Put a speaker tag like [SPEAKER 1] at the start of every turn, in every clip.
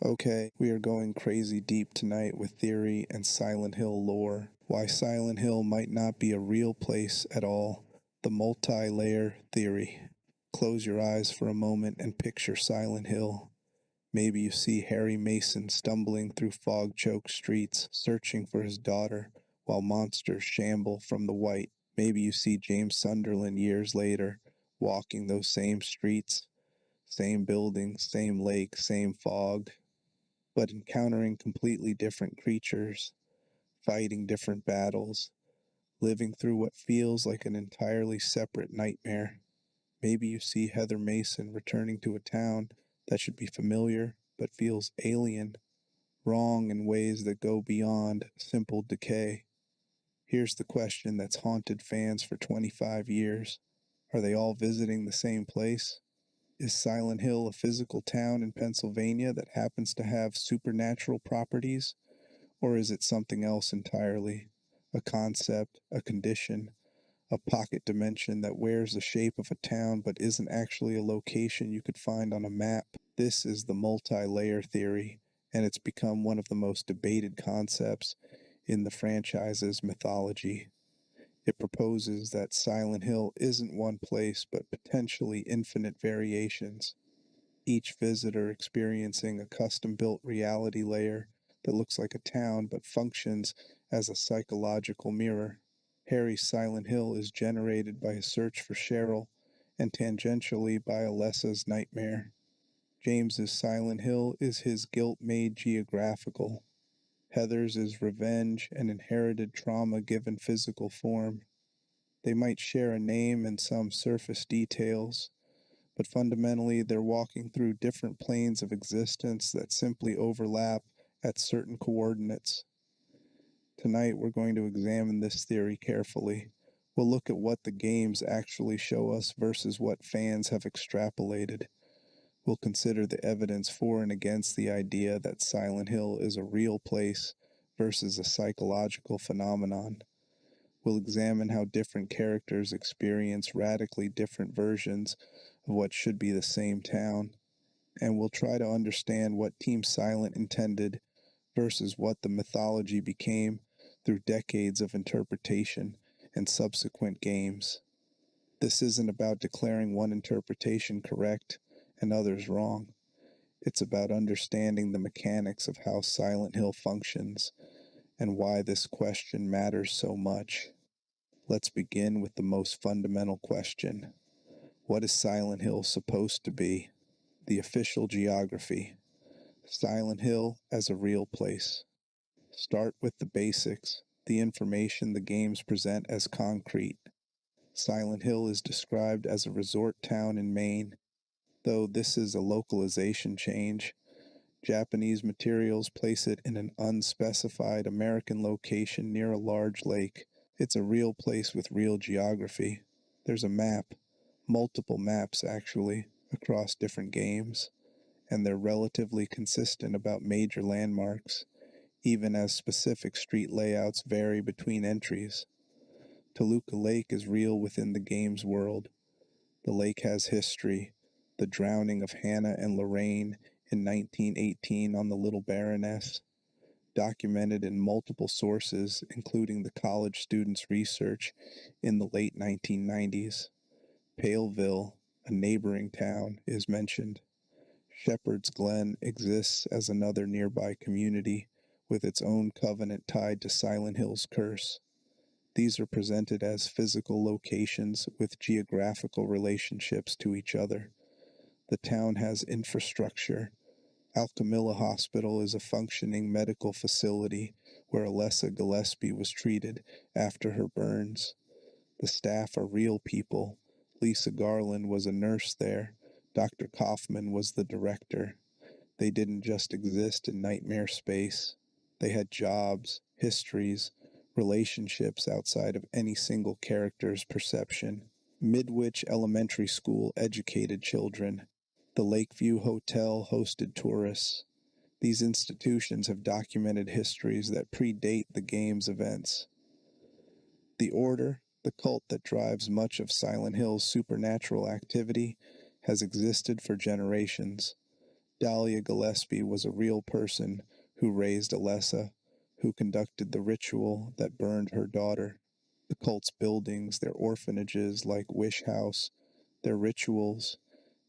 [SPEAKER 1] Okay, we are going crazy deep tonight with theory and Silent Hill lore. Why Silent Hill might not be a real place at all. The multi-layer theory. Close your eyes for a moment and picture Silent Hill. Maybe you see Harry Mason stumbling through fog-choked streets, searching for his daughter, while monsters shamble from the white. Maybe you see James Sunderland years later, walking those same streets, same buildings, same lake, same fog, but encountering completely different creatures, fighting different battles, living through what feels like an entirely separate nightmare. Maybe you see Heather Mason returning to a town that should be familiar but feels alien, wrong in ways that go beyond simple decay. Here's the question that's haunted fans for 25 years. Are they all visiting the same place? Is Silent Hill a physical town in Pennsylvania that happens to have supernatural properties? Or is it something else entirely? A concept, a condition, a pocket dimension that wears the shape of a town but isn't actually a location you could find on a map? This is the multi-layer theory, and it's become one of the most debated concepts in the franchise's mythology. It proposes that Silent Hill isn't one place but potentially infinite variations, each visitor experiencing a custom-built reality layer that looks like a town but functions as a psychological mirror. Harry's Silent Hill is generated by his search for Cheryl and tangentially by Alessa's nightmare. James's Silent Hill is his guilt made geographical. Heather's is revenge and inherited trauma given physical form. They might share a name and some surface details, but fundamentally they're walking through different planes of existence that simply overlap at certain coordinates. Tonight we're going to examine this theory carefully. We'll look at what the games actually show us versus what fans have extrapolated. We'll consider the evidence for and against the idea that Silent Hill is a real place versus a psychological phenomenon. We'll examine how different characters experience radically different versions of what should be the same town, and we'll try to understand what Team Silent intended versus what the mythology became through decades of interpretation and subsequent games. This isn't about declaring one interpretation correct and others wrong. It's about understanding the mechanics of how Silent Hill functions and why this question matters so much. Let's begin with the most fundamental question. What is Silent Hill supposed to be? The official geography. Silent Hill as a real place. Start with the basics, the information the games present as concrete. Silent Hill is described as a resort town in Maine, though this is a localization change. Japanese materials place it in an unspecified American location near a large lake. It's a real place with real geography. There's a map, multiple maps actually, across different games, and they're relatively consistent about major landmarks, even as specific street layouts vary between entries. Toluca Lake is real within the game's world. The lake has history, the drowning of Hannah and Lorraine in 1918 on the Little Baroness, documented in multiple sources, including the college students' research in the late 1990s. Paleville, a neighboring town, is mentioned. Shepherd's Glen exists as another nearby community with its own covenant tied to Silent Hill's curse. These are presented as physical locations with geographical relationships to each other. The town has infrastructure. Alchemilla Hospital is a functioning medical facility where Alessa Gillespie was treated after her burns. The staff are real people. Lisa Garland was a nurse there. Dr. Kaufman was the director. They didn't just exist in nightmare space. They had jobs, histories, relationships outside of any single character's perception. Midwich Elementary School educated children. The Lakeview Hotel hosted tourists. These institutions have documented histories that predate the game's events. The Order, the cult that drives much of Silent Hill's supernatural activity, has existed for generations. Dahlia Gillespie was a real person who raised Alessa, who conducted the ritual that burned her daughter. The cult's buildings, their orphanages like Wish House, their rituals,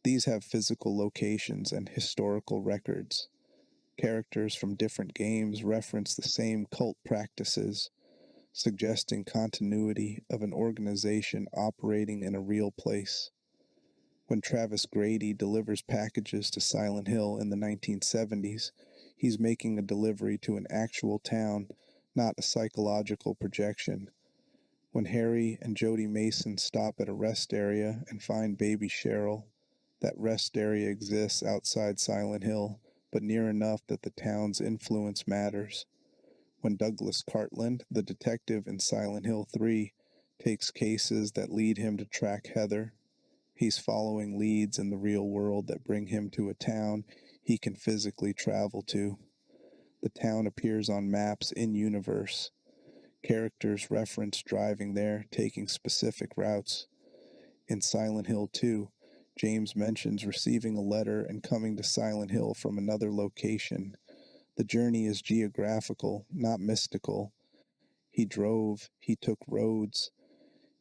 [SPEAKER 1] these have physical locations and historical records. Characters from different games reference the same cult practices, suggesting continuity of an organization operating in a real place. When Travis Grady delivers packages to Silent Hill in the 1970s, he's making a delivery to an actual town, not a psychological projection. When Harry and Jody Mason stop at a rest area and find baby Cheryl, that rest area exists outside Silent Hill, but near enough that the town's influence matters. When Douglas Cartland, the detective in Silent Hill 3, takes cases that lead him to track Heather, he's following leads in the real world that bring him to a town he can physically travel to. The town appears on maps in-universe. Characters reference driving there, taking specific routes. In Silent Hill 2, James mentions receiving a letter and coming to Silent Hill from another location. The journey is geographical, not mystical. He drove, he took roads.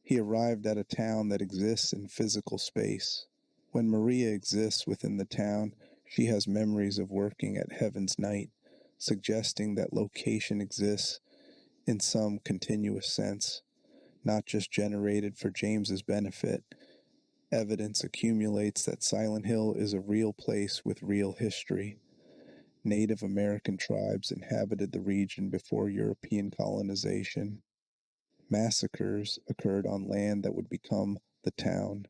[SPEAKER 1] He arrived at a town that exists in physical space. When Maria exists within the town, she has memories of working at Heaven's Night, suggesting that location exists in some continuous sense, not just generated for James's benefit. Evidence accumulates that Silent Hill is a real place with real history. Native American tribes inhabited the region before European colonization. Massacres occurred on land that would become the town.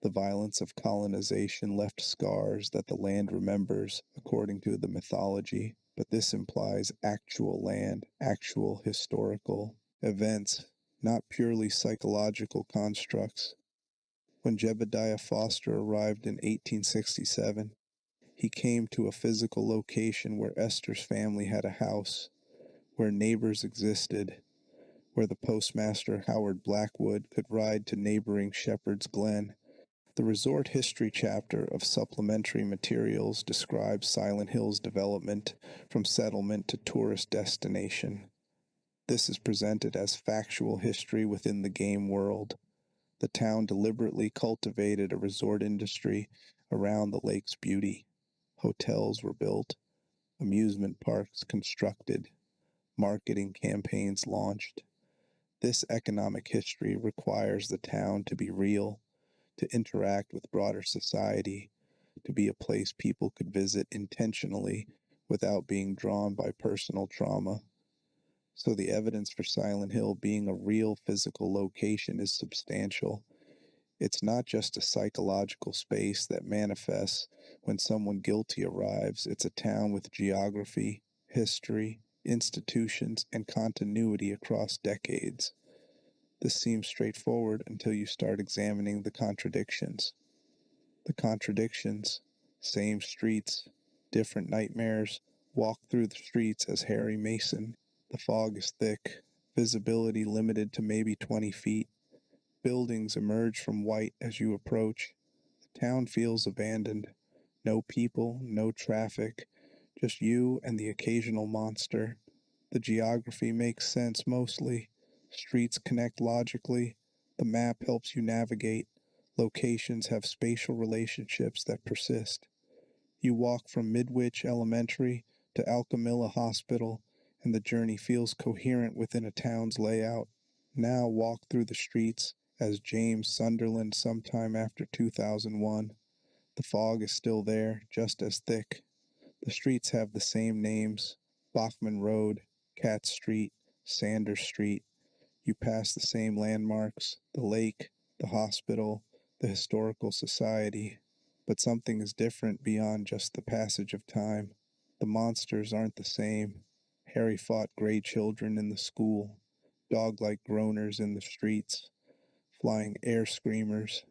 [SPEAKER 1] The violence of colonization left scars that the land remembers, according to the mythology, but this implies actual land, actual historical events, not purely psychological constructs. When Jebediah Foster arrived in 1867, he came to a physical location where Esther's family had a house, where neighbors existed, where the postmaster Howard Blackwood could ride to neighboring Shepherd's Glen. The resort history chapter of supplementary materials describes Silent Hill's development from settlement to tourist destination. This is presented as factual history within the game world. The town deliberately cultivated a resort industry around the lake's beauty. Hotels were built, amusement parks constructed, marketing campaigns launched. This economic history requires the town to be real, to interact with broader society, to be a place people could visit intentionally without being drawn by personal trauma. So the evidence for Silent Hill being a real physical location is substantial. It's not just a psychological space that manifests when someone guilty arrives. It's a town with geography, history, institutions, and continuity across decades. This seems straightforward until you start examining the contradictions. The contradictions, same streets, different nightmares, walk through the streets as Harry Mason. The fog is thick, visibility limited to maybe 20 feet. Buildings emerge from white as you approach. The town feels abandoned. No people, no traffic, just you and the occasional monster. The geography makes sense mostly. Streets connect logically. The map helps you navigate. Locations have spatial relationships that persist. You walk from Midwich Elementary to Alchemilla Hospital, and the journey feels coherent within a town's layout. Now walk through the streets as James Sunderland sometime after 2001. The fog is still there, just as thick. The streets have the same names: Bachman Road, Cat Street, Sanders Street. You pass the same landmarks: the lake, the hospital, the historical society. But something is different beyond just the passage of time. The monsters aren't the same. Harry fought gray children in the school, dog-like groaners in the streets, flying air screamers.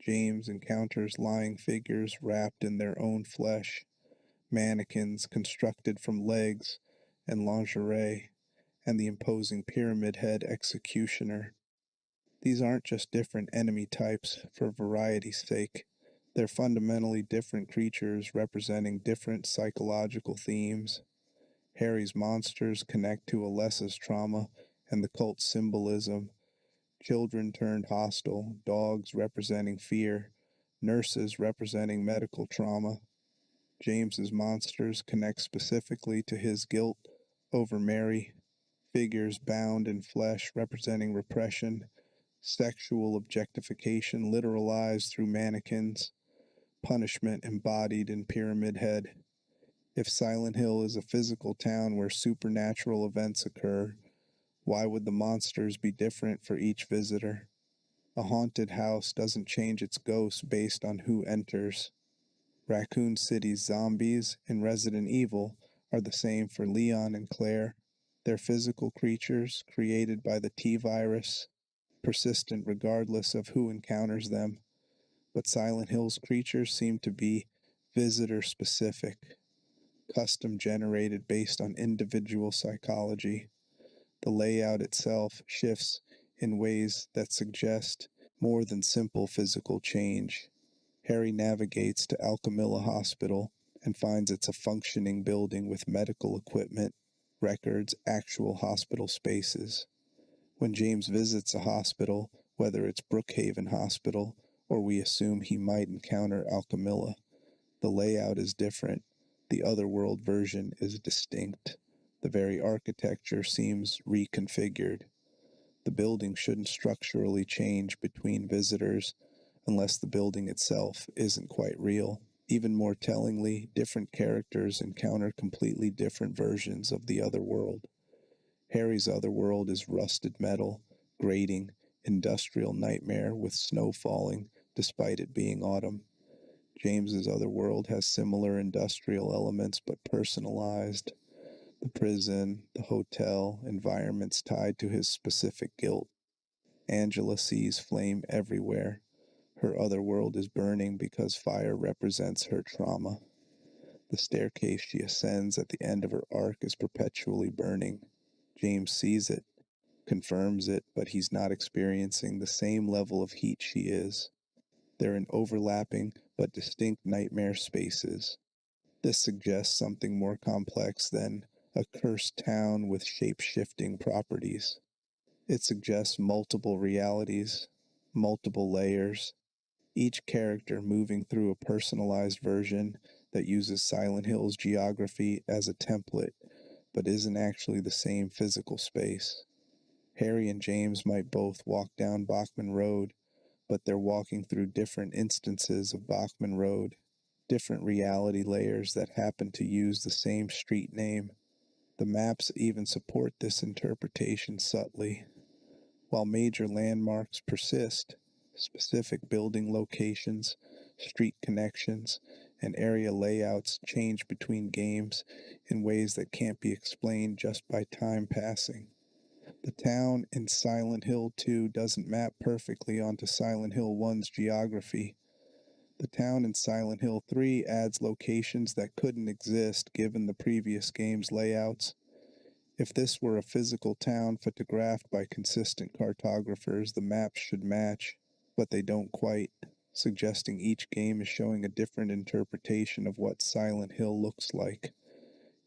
[SPEAKER 1] James encounters lying figures wrapped in their own flesh, mannequins constructed from legs and lingerie, and the imposing pyramid head executioner. These aren't just different enemy types for variety's sake. They're fundamentally different creatures representing different psychological themes. Harry's monsters connect to Alessa's trauma and the cult's symbolism. Children turned hostile, dogs representing fear, nurses representing medical trauma. James's monsters connect specifically to his guilt over Mary, figures bound in flesh representing repression, sexual objectification literalized through mannequins, punishment embodied in Pyramid Head. If Silent Hill is a physical town where supernatural events occur, why would the monsters be different for each visitor? A haunted house doesn't change its ghost based on who enters. Raccoon City's zombies in Resident Evil are the same for Leon and Claire. They're physical creatures created by the T-virus, persistent regardless of who encounters them. But Silent Hill's creatures seem to be visitor-specific, custom-generated based on individual psychology. The layout itself shifts in ways that suggest more than simple physical change. Harry navigates to Alchemilla Hospital and finds it's a functioning building with medical equipment, records, actual hospital spaces. When James visits a hospital, whether it's Brookhaven Hospital or we assume he might encounter Alchemilla, the layout is different. The Otherworld version is distinct. The very architecture seems reconfigured. The building shouldn't structurally change between visitors unless the building itself isn't quite real. Even more tellingly, different characters encounter completely different versions of the Otherworld. Harry's Otherworld is rusted metal, grating, industrial nightmare with snow falling despite it being autumn. James's Otherworld has similar industrial elements but personalized. The prison, the hotel, environments tied to his specific guilt. Angela sees flame everywhere. Her Otherworld is burning because fire represents her trauma. The staircase she ascends at the end of her arc is perpetually burning. James sees it, confirms it, but he's not experiencing the same level of heat she is. They're in overlapping but distinct nightmare spaces. This suggests something more complex than a cursed town with shape-shifting properties. It suggests multiple realities, multiple layers, each character moving through a personalized version that uses Silent Hill's geography as a template, but isn't actually the same physical space. Harry and James might both walk down Bachman Road, but they're walking through different instances of Bachman Road, different reality layers that happen to use the same street name. The maps even support this interpretation subtly. While major landmarks persist, specific building locations, street connections, and area layouts change between games in ways that can't be explained just by time passing. The town in Silent Hill 2 doesn't map perfectly onto Silent Hill 1's geography. The town in Silent Hill 3 adds locations that couldn't exist given the previous game's layouts. If this were a physical town photographed by consistent cartographers, the maps should match, but they don't quite, suggesting each game is showing a different interpretation of what Silent Hill looks like.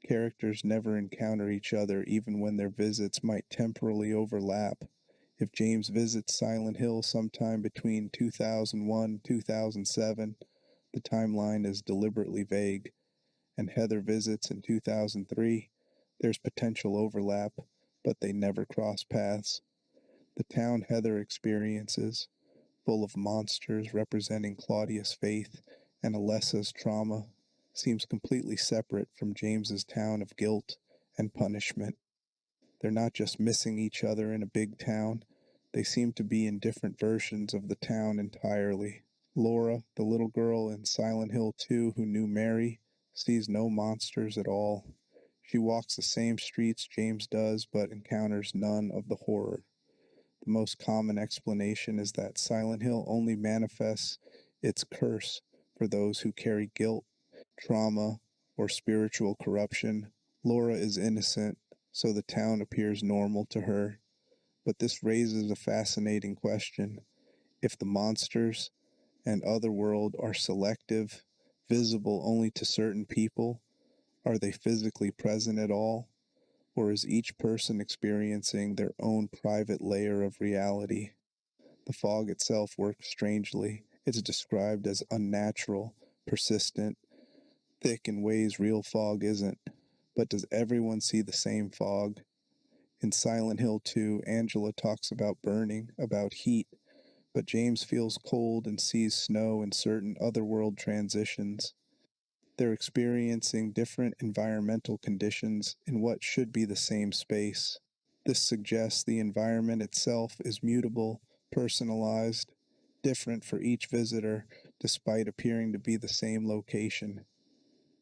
[SPEAKER 1] Characters never encounter each other even when their visits might temporally overlap. If James visits Silent Hill sometime between 2001 and 2007, the timeline is deliberately vague, and Heather visits in 2003, there's potential overlap, but they never cross paths. The town Heather experiences, full of monsters representing Claudia's faith and Alessa's trauma, seems completely separate from James's town of guilt and punishment. They're not just missing each other in a big town, they seem to be in different versions of the town entirely. Laura, the little girl in Silent Hill 2 who knew Mary, sees no monsters at all. She walks the same streets James does, but encounters none of the horror. The most common explanation is that Silent Hill only manifests its curse for those who carry guilt, trauma, or spiritual corruption. Laura is innocent, so the town appears normal to her. But this raises a fascinating question. If the monsters, and otherworld are selective, visible only to certain people? Are they physically present at all? Or is each person experiencing their own private layer of reality? The fog itself works strangely. It's described as unnatural, persistent, thick in ways real fog isn't. But does everyone see the same fog? In Silent Hill 2, Angela talks about burning, about heat, but James feels cold and sees snow in certain otherworld transitions. They're experiencing different environmental conditions in what should be the same space. This suggests the environment itself is mutable, personalized, different for each visitor, despite appearing to be the same location.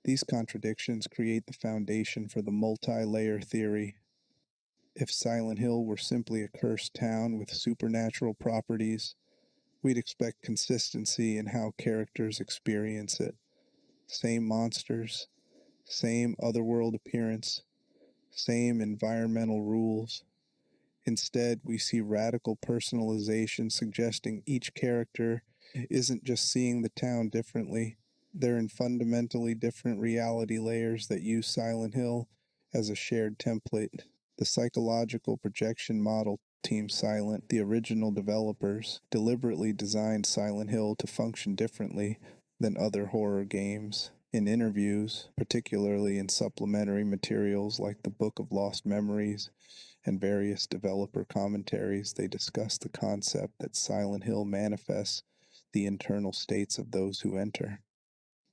[SPEAKER 1] These contradictions create the foundation for the multi-layer theory. If Silent Hill were simply a cursed town with supernatural properties, we'd expect consistency in how characters experience it. Same monsters, same otherworld appearance, same environmental rules. Instead, we see radical personalization suggesting each character isn't just seeing the town differently, they're in fundamentally different reality layers that use Silent Hill as a shared template. The psychological projection model Team Silent, the original developers, deliberately designed Silent Hill to function differently than other horror games. In interviews, particularly in supplementary materials like the Book of Lost Memories and various developer commentaries, they discuss the concept that Silent Hill manifests the internal states of those who enter.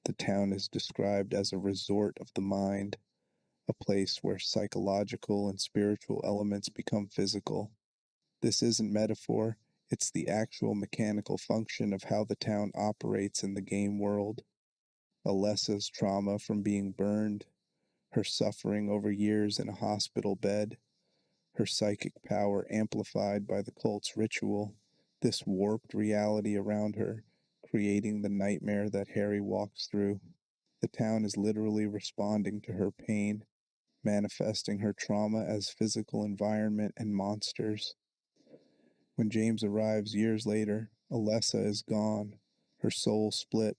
[SPEAKER 1] The town is described as a resort of the mind, a place where psychological and spiritual elements become physical. This isn't metaphor, it's the actual mechanical function of how the town operates in the game world. Alessa's trauma from being burned, her suffering over years in a hospital bed, her psychic power amplified by the cult's ritual, this warped reality around her, creating the nightmare that Harry walks through. The town is literally responding to her pain, manifesting her trauma as physical environment and monsters. When James arrives years later, Alessa is gone, her soul split,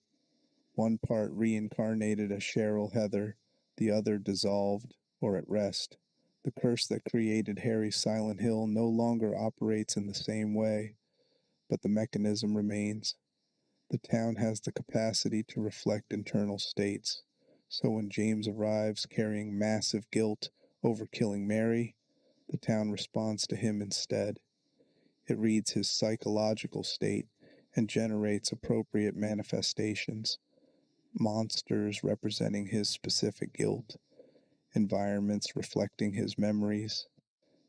[SPEAKER 1] one part reincarnated as Cheryl Heather, the other dissolved or at rest. The curse that created Harry's Silent Hill no longer operates in the same way, but the mechanism remains. The town has the capacity to reflect internal states, so when James arrives carrying massive guilt over killing Mary, the town responds to him instead. It reads his psychological state and generates appropriate manifestations, monsters representing his specific guilt, environments reflecting his memories,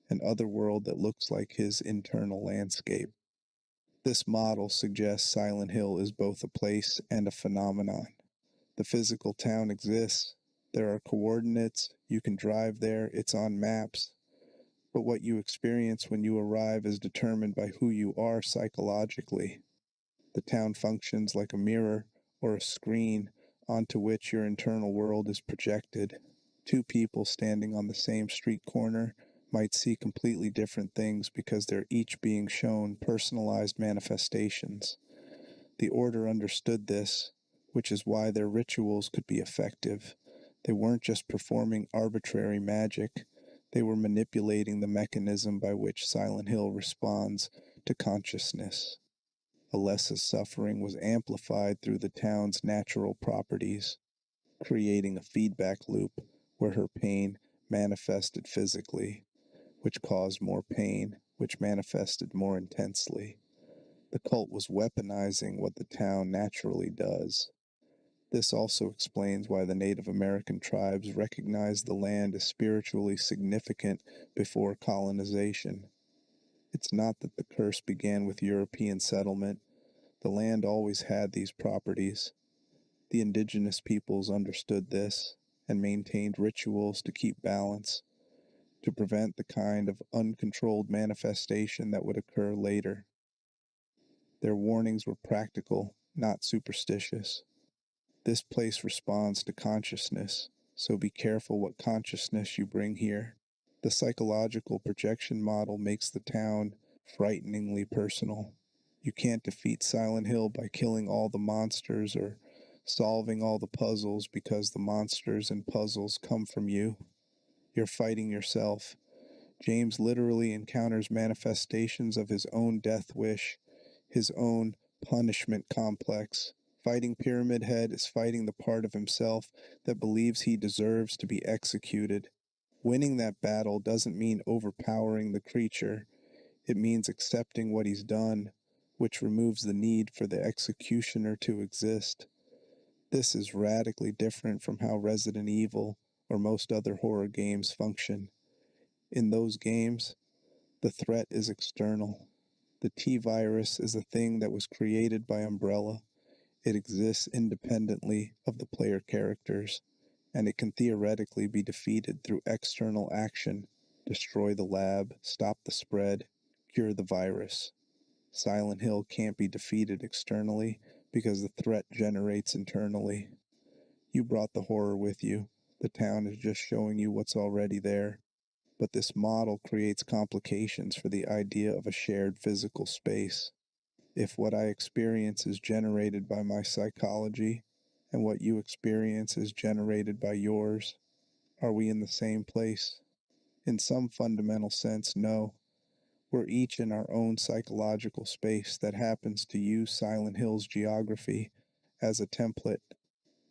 [SPEAKER 1] an otherworld that looks like his internal landscape. This model suggests Silent Hill is both a place and a phenomenon. The physical town exists, there are coordinates, you can drive there, it's on maps, but what you experience when you arrive is determined by who you are psychologically. The town functions like a mirror or a screen onto which your internal world is projected. Two people standing on the same street corner might see completely different things because they're each being shown personalized manifestations. The Order understood this, which is why their rituals could be effective. They weren't just performing arbitrary magic, they were manipulating the mechanism by which Silent Hill responds to consciousness. Alessa's suffering was amplified through the town's natural properties, creating a feedback loop where her pain manifested physically, which caused more pain, which manifested more intensely. The cult was weaponizing what the town naturally does. This also explains why the Native American tribes recognized the land as spiritually significant before colonization. It's not that the curse began with European settlement. The land always had these properties. The indigenous peoples understood this and maintained rituals to keep balance, to prevent the kind of uncontrolled manifestation that would occur later. Their warnings were practical, not superstitious. This place responds to consciousness, so be careful what consciousness you bring here. The psychological projection model makes the town frighteningly personal. You can't defeat Silent Hill by killing all the monsters or solving all the puzzles because the monsters and puzzles come from you. You're fighting yourself. James literally encounters manifestations of his own death wish, his own punishment complex. Fighting Pyramid Head is fighting the part of himself that believes he deserves to be executed. Winning that battle doesn't mean overpowering the creature. It means accepting what he's done, which removes the need for the executioner to exist. This is radically different from how Resident Evil or most other horror games function. In those games, the threat is external. The T-Virus is a thing that was created by Umbrella. It exists independently of the player characters, and it can theoretically be defeated through external action: destroy the lab, stop the spread, cure the virus. Silent Hill can't be defeated externally because the threat generates internally. You brought the horror with you. The town is just showing you what's already there. But this model creates complications for the idea of a shared physical space. If what I experience is generated by my psychology, and what you experience is generated by yours, are we in the same place? In some fundamental sense, no. We're each in our own psychological space that happens to use Silent Hill's geography as a template.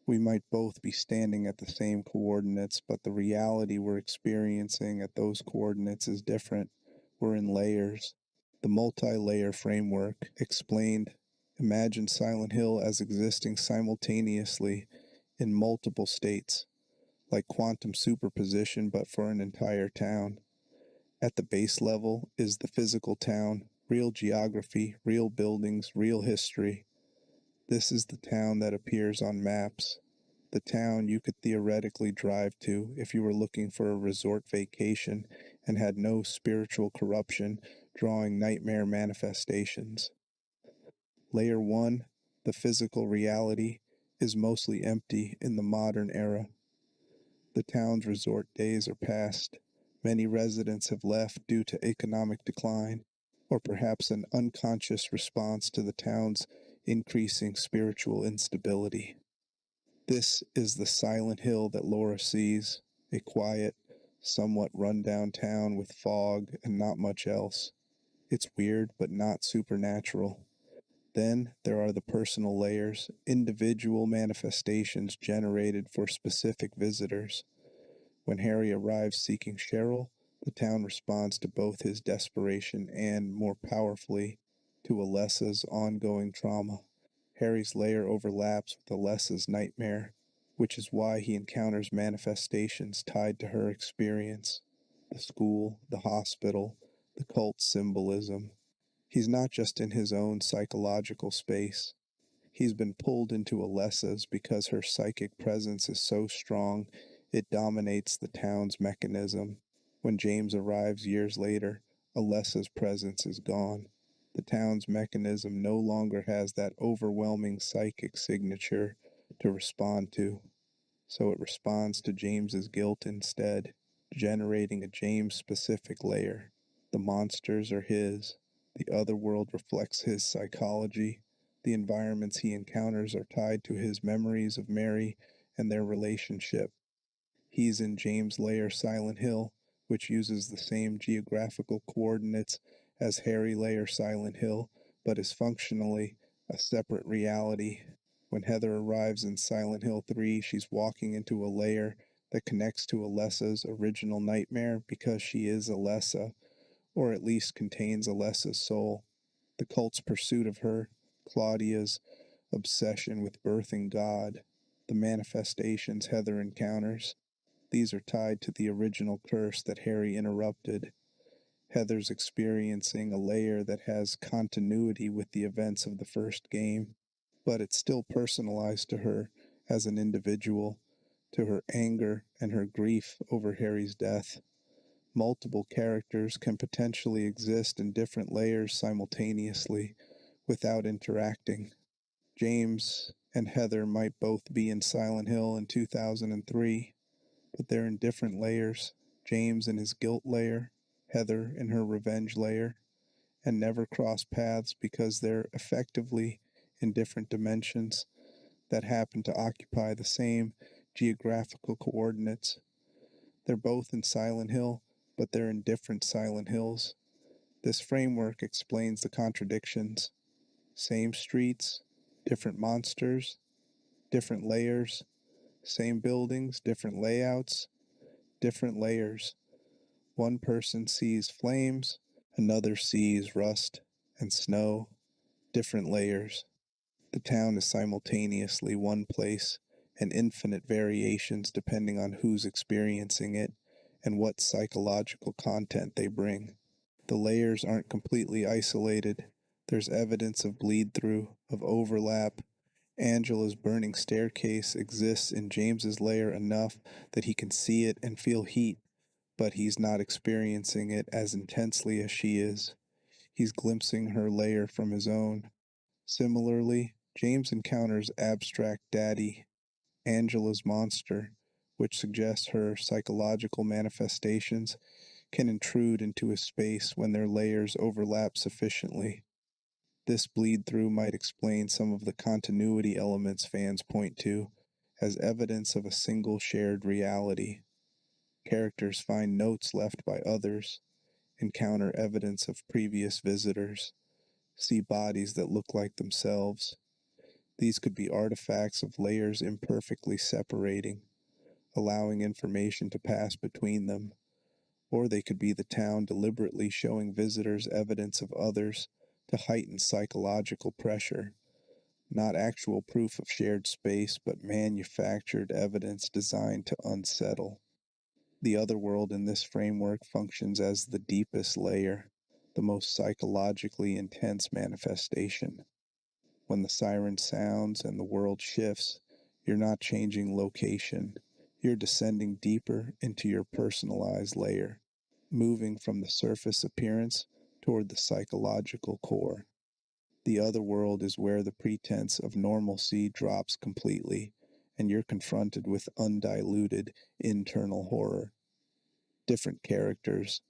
[SPEAKER 1] We might both be standing at the same coordinates, but the reality we're experiencing at those coordinates is different. We're in layers. The multi-layer framework explained: imagine Silent Hill as existing simultaneously in multiple states, like quantum superposition but for an entire town. At the base level is the physical town, real geography, real buildings, real history. This is the town that appears on maps, the town you could theoretically drive to if you were looking for a resort vacation and had no spiritual corruption drawing nightmare manifestations. Layer 1, the physical reality, is mostly empty in the modern era. The town's resort days are past. Many residents have left due to economic decline, or perhaps an unconscious response to the town's increasing spiritual instability. This is the Silent Hill that Laura sees, a quiet, somewhat run-down town with fog and not much else. It's weird, but not supernatural. Then there are the personal layers, individual manifestations generated for specific visitors. When Harry arrives seeking Cheryl, the town responds to both his desperation and, more powerfully, to Alessa's ongoing trauma. Harry's layer overlaps with Alessa's nightmare, which is why he encounters manifestations tied to her experience: the school, the hospital, the cult symbolism. He's not just in his own psychological space. He's been pulled into Alessa's because her psychic presence is so strong it dominates the town's mechanism. When James arrives years later, Alessa's presence is gone. The town's mechanism no longer has that overwhelming psychic signature to respond to, so it responds to James's guilt instead, generating a James-specific layer. The monsters are his. The other world reflects his psychology. The environments he encounters are tied to his memories of Mary and their relationship. He's in James' layer Silent Hill, which uses the same geographical coordinates as Harry layer Silent Hill, but is functionally a separate reality. When Heather arrives in Silent Hill 3, she's walking into a layer that connects to Alessa's original nightmare because she is Alessa, or at least contains Alessa's soul. The cult's pursuit of her, Claudia's obsession with birthing God, the manifestations Heather encounters, these are tied to the original curse that Harry interrupted. Heather's experiencing a layer that has continuity with the events of the first game, but it's still personalized to her as an individual, to her anger and her grief over Harry's death. Multiple characters can potentially exist in different layers simultaneously without interacting. James and Heather might both be in Silent Hill in 2003, but they're in different layers. James in his guilt layer, Heather in her revenge layer, and never cross paths because they're effectively in different dimensions that happen to occupy the same geographical coordinates. They're both in Silent Hill, but they're in different Silent Hills. This framework explains the contradictions. Same streets, different monsters, different layers, same buildings, different layouts, different layers. One person sees flames, another sees rust and snow, different layers. The town is simultaneously one place and infinite variations depending on who's experiencing it and what psychological content they bring. The layers aren't completely isolated. There's evidence of bleed through, of overlap. Angela's burning staircase exists in James's layer enough that he can see it and feel heat, but he's not experiencing it as intensely as she is. He's glimpsing her layer from his own. Similarly, James encounters abstract daddy, Angela's monster, which suggests her psychological manifestations can intrude into his space when their layers overlap sufficiently. This bleed through might explain some of the continuity elements fans point to as evidence of a single shared reality. Characters find notes left by others, encounter evidence of previous visitors, see bodies that look like themselves. These could be artifacts of layers imperfectly separating, allowing information to pass between them, or they could be the town deliberately showing visitors evidence of others to heighten psychological pressure, not actual proof of shared space, but manufactured evidence designed to unsettle. The otherworld in this framework functions as the deepest layer, the most psychologically intense manifestation. When the siren sounds and the world shifts, you're not changing location. You're descending deeper into your personalized layer, moving from the surface appearance toward the psychological core. The other world is where the pretense of normalcy drops completely, and you're confronted with undiluted internal horror. Different characters.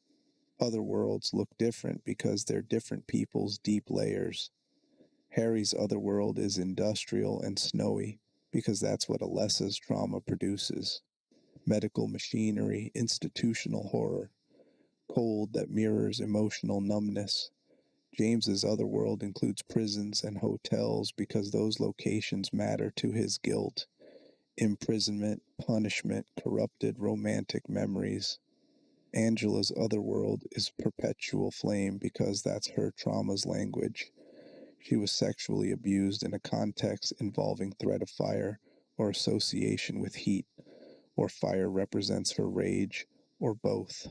[SPEAKER 1] Other worlds look different because they're different people's deep layers. Harry's otherworld is industrial and snowy because that's what Alessa's trauma produces. Medical machinery, institutional horror, cold that mirrors emotional numbness. James's otherworld includes prisons and hotels because those locations matter to his guilt. Imprisonment, punishment, corrupted romantic memories. Angela's otherworld is perpetual flame because that's her trauma's language. She was sexually abused in a context involving threat of fire or association with heat, or fire represents her rage, or both.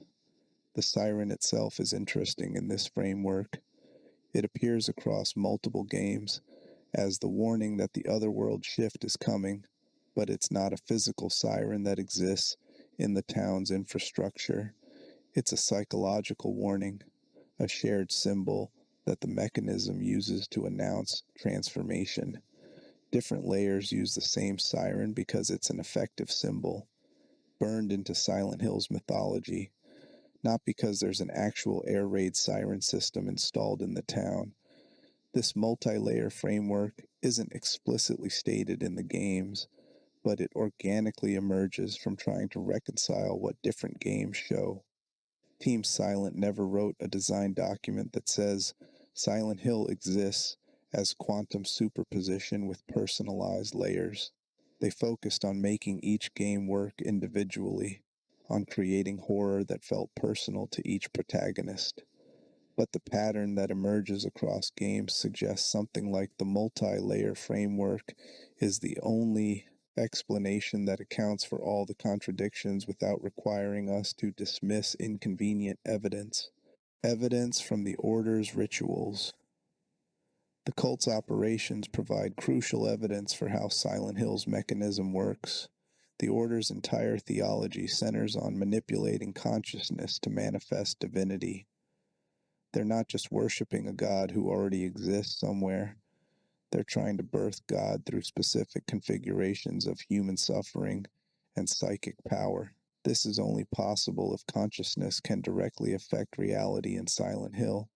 [SPEAKER 1] The siren itself is interesting in this framework. It appears across multiple games as the warning that the otherworld shift is coming, but it's not a physical siren that exists in the town's infrastructure. It's a psychological warning, a shared symbol that the mechanism uses to announce transformation. Different layers use the same siren because it's an effective symbol, burned into Silent Hill's mythology, not because there's an actual air raid siren system installed in the town. This multi-layer framework isn't explicitly stated in the games, but it organically emerges from trying to reconcile what different games show. Team Silent never wrote a design document that says Silent Hill exists as quantum superposition with personalized layers. They focused on making each game work individually, on creating horror that felt personal to each protagonist. But the pattern that emerges across games suggests something like the multi-layer framework is the only explanation that accounts for all the contradictions without requiring us to dismiss inconvenient evidence. Evidence from the Order's rituals. The cult's operations provide crucial evidence for how Silent Hill's mechanism works. The Order's entire theology centers on manipulating consciousness to manifest divinity. They're not just worshiping a God who already exists somewhere. They're trying to birth God through specific configurations of human suffering and psychic power. This is only possible if consciousness can directly affect reality in Silent Hill.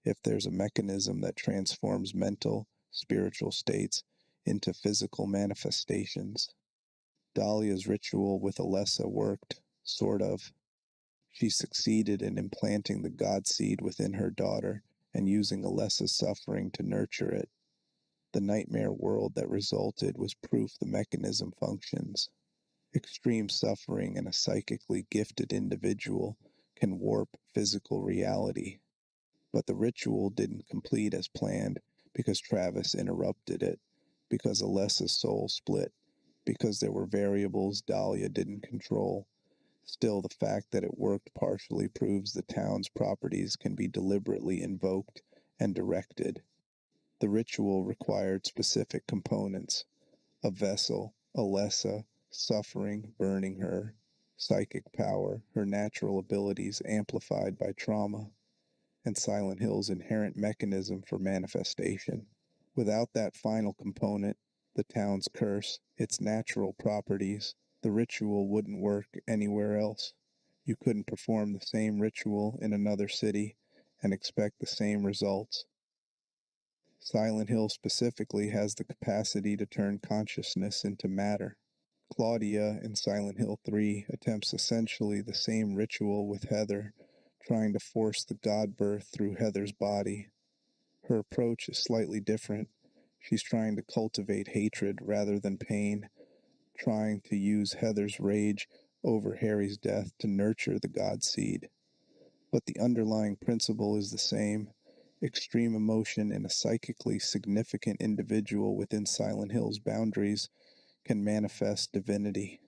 [SPEAKER 1] If there's a mechanism that transforms mental, spiritual states into physical manifestations, Dahlia's ritual with Alessa worked, sort of. She succeeded in implanting the God seed within her daughter and using Alessa's suffering to nurture it. The nightmare world that resulted was proof the mechanism functions. Extreme suffering in a psychically gifted individual can warp physical reality. But the ritual didn't complete as planned because Travis interrupted it, because Alessa's soul split, because there were variables Dahlia didn't control. Still, the fact that it worked partially proves the town's properties can be deliberately invoked and directed. The ritual required specific components: a vessel, Alessa, suffering, burning her, psychic power, her natural abilities amplified by trauma, and Silent Hill's inherent mechanism for manifestation. Without that final component, the town's curse, its natural properties, the ritual wouldn't work anywhere else. You couldn't perform the same ritual in another city and expect the same results. Silent Hill specifically has the capacity to turn consciousness into matter. Claudia in Silent Hill 3 attempts essentially the same ritual with Heather, trying to force the god birth through Heather's body. Her approach is slightly different. She's trying to cultivate hatred rather than pain, trying to use Heather's rage over Harry's death to nurture the god seed. But the underlying principle is the same. Extreme emotion in a psychically significant individual within Silent Hill's boundaries can manifest divinity.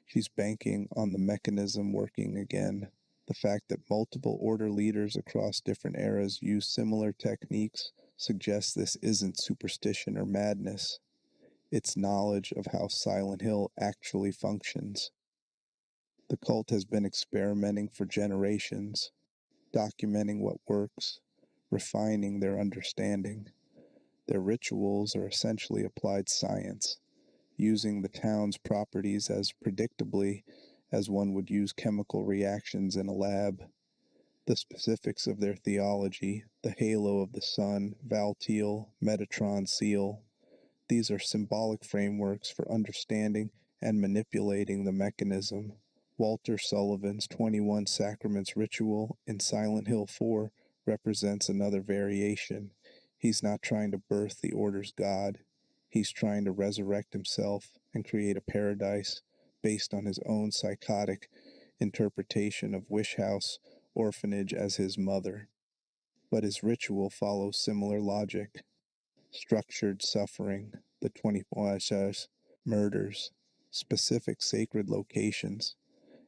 [SPEAKER 1] She's banking on the mechanism working again. The fact that multiple order leaders across different eras use similar techniques suggests this isn't superstition or madness. It's knowledge of how Silent Hill actually functions. The cult has been experimenting for generations, documenting what works, refining their understanding. Their rituals are essentially applied science, using the town's properties as predictably as one would use chemical reactions in a lab. The specifics of their theology, the halo of the sun, Valtiel, Metatron seal, these are symbolic frameworks for understanding and manipulating the mechanism. Walter Sullivan's 21 Sacraments ritual in Silent Hill 4 represents another variation. He's not trying to birth the Order's God. He's trying to resurrect himself and create a paradise based on his own psychotic interpretation of Wish House Orphanage as his mother. But his ritual follows similar logic. Structured suffering, the 24 murders, specific sacred locations,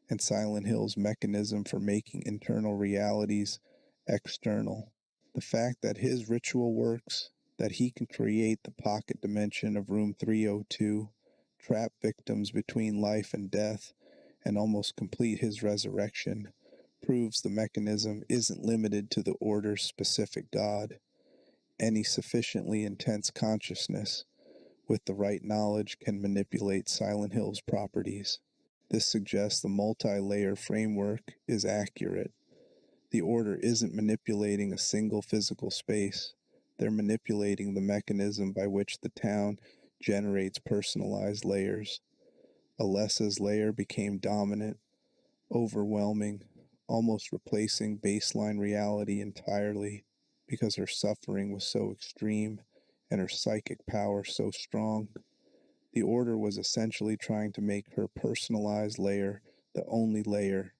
[SPEAKER 1] and Silent Hill's mechanism for making internal realities external. The fact that his ritual works, that he can create the pocket dimension of room 302, trap victims between life and death, and almost complete his resurrection, proves the mechanism isn't limited to the Order's specific god. Any sufficiently intense consciousness, with the right knowledge, can manipulate Silent Hill's properties. This suggests the multi-layer framework is accurate. The Order isn't manipulating a single physical space. They're manipulating the mechanism by which the town generates personalized layers. Alessa's layer became dominant, overwhelming, almost replacing baseline reality entirely because her suffering was so extreme and her psychic power so strong. The Order was essentially trying to make her personalized layer the only layer,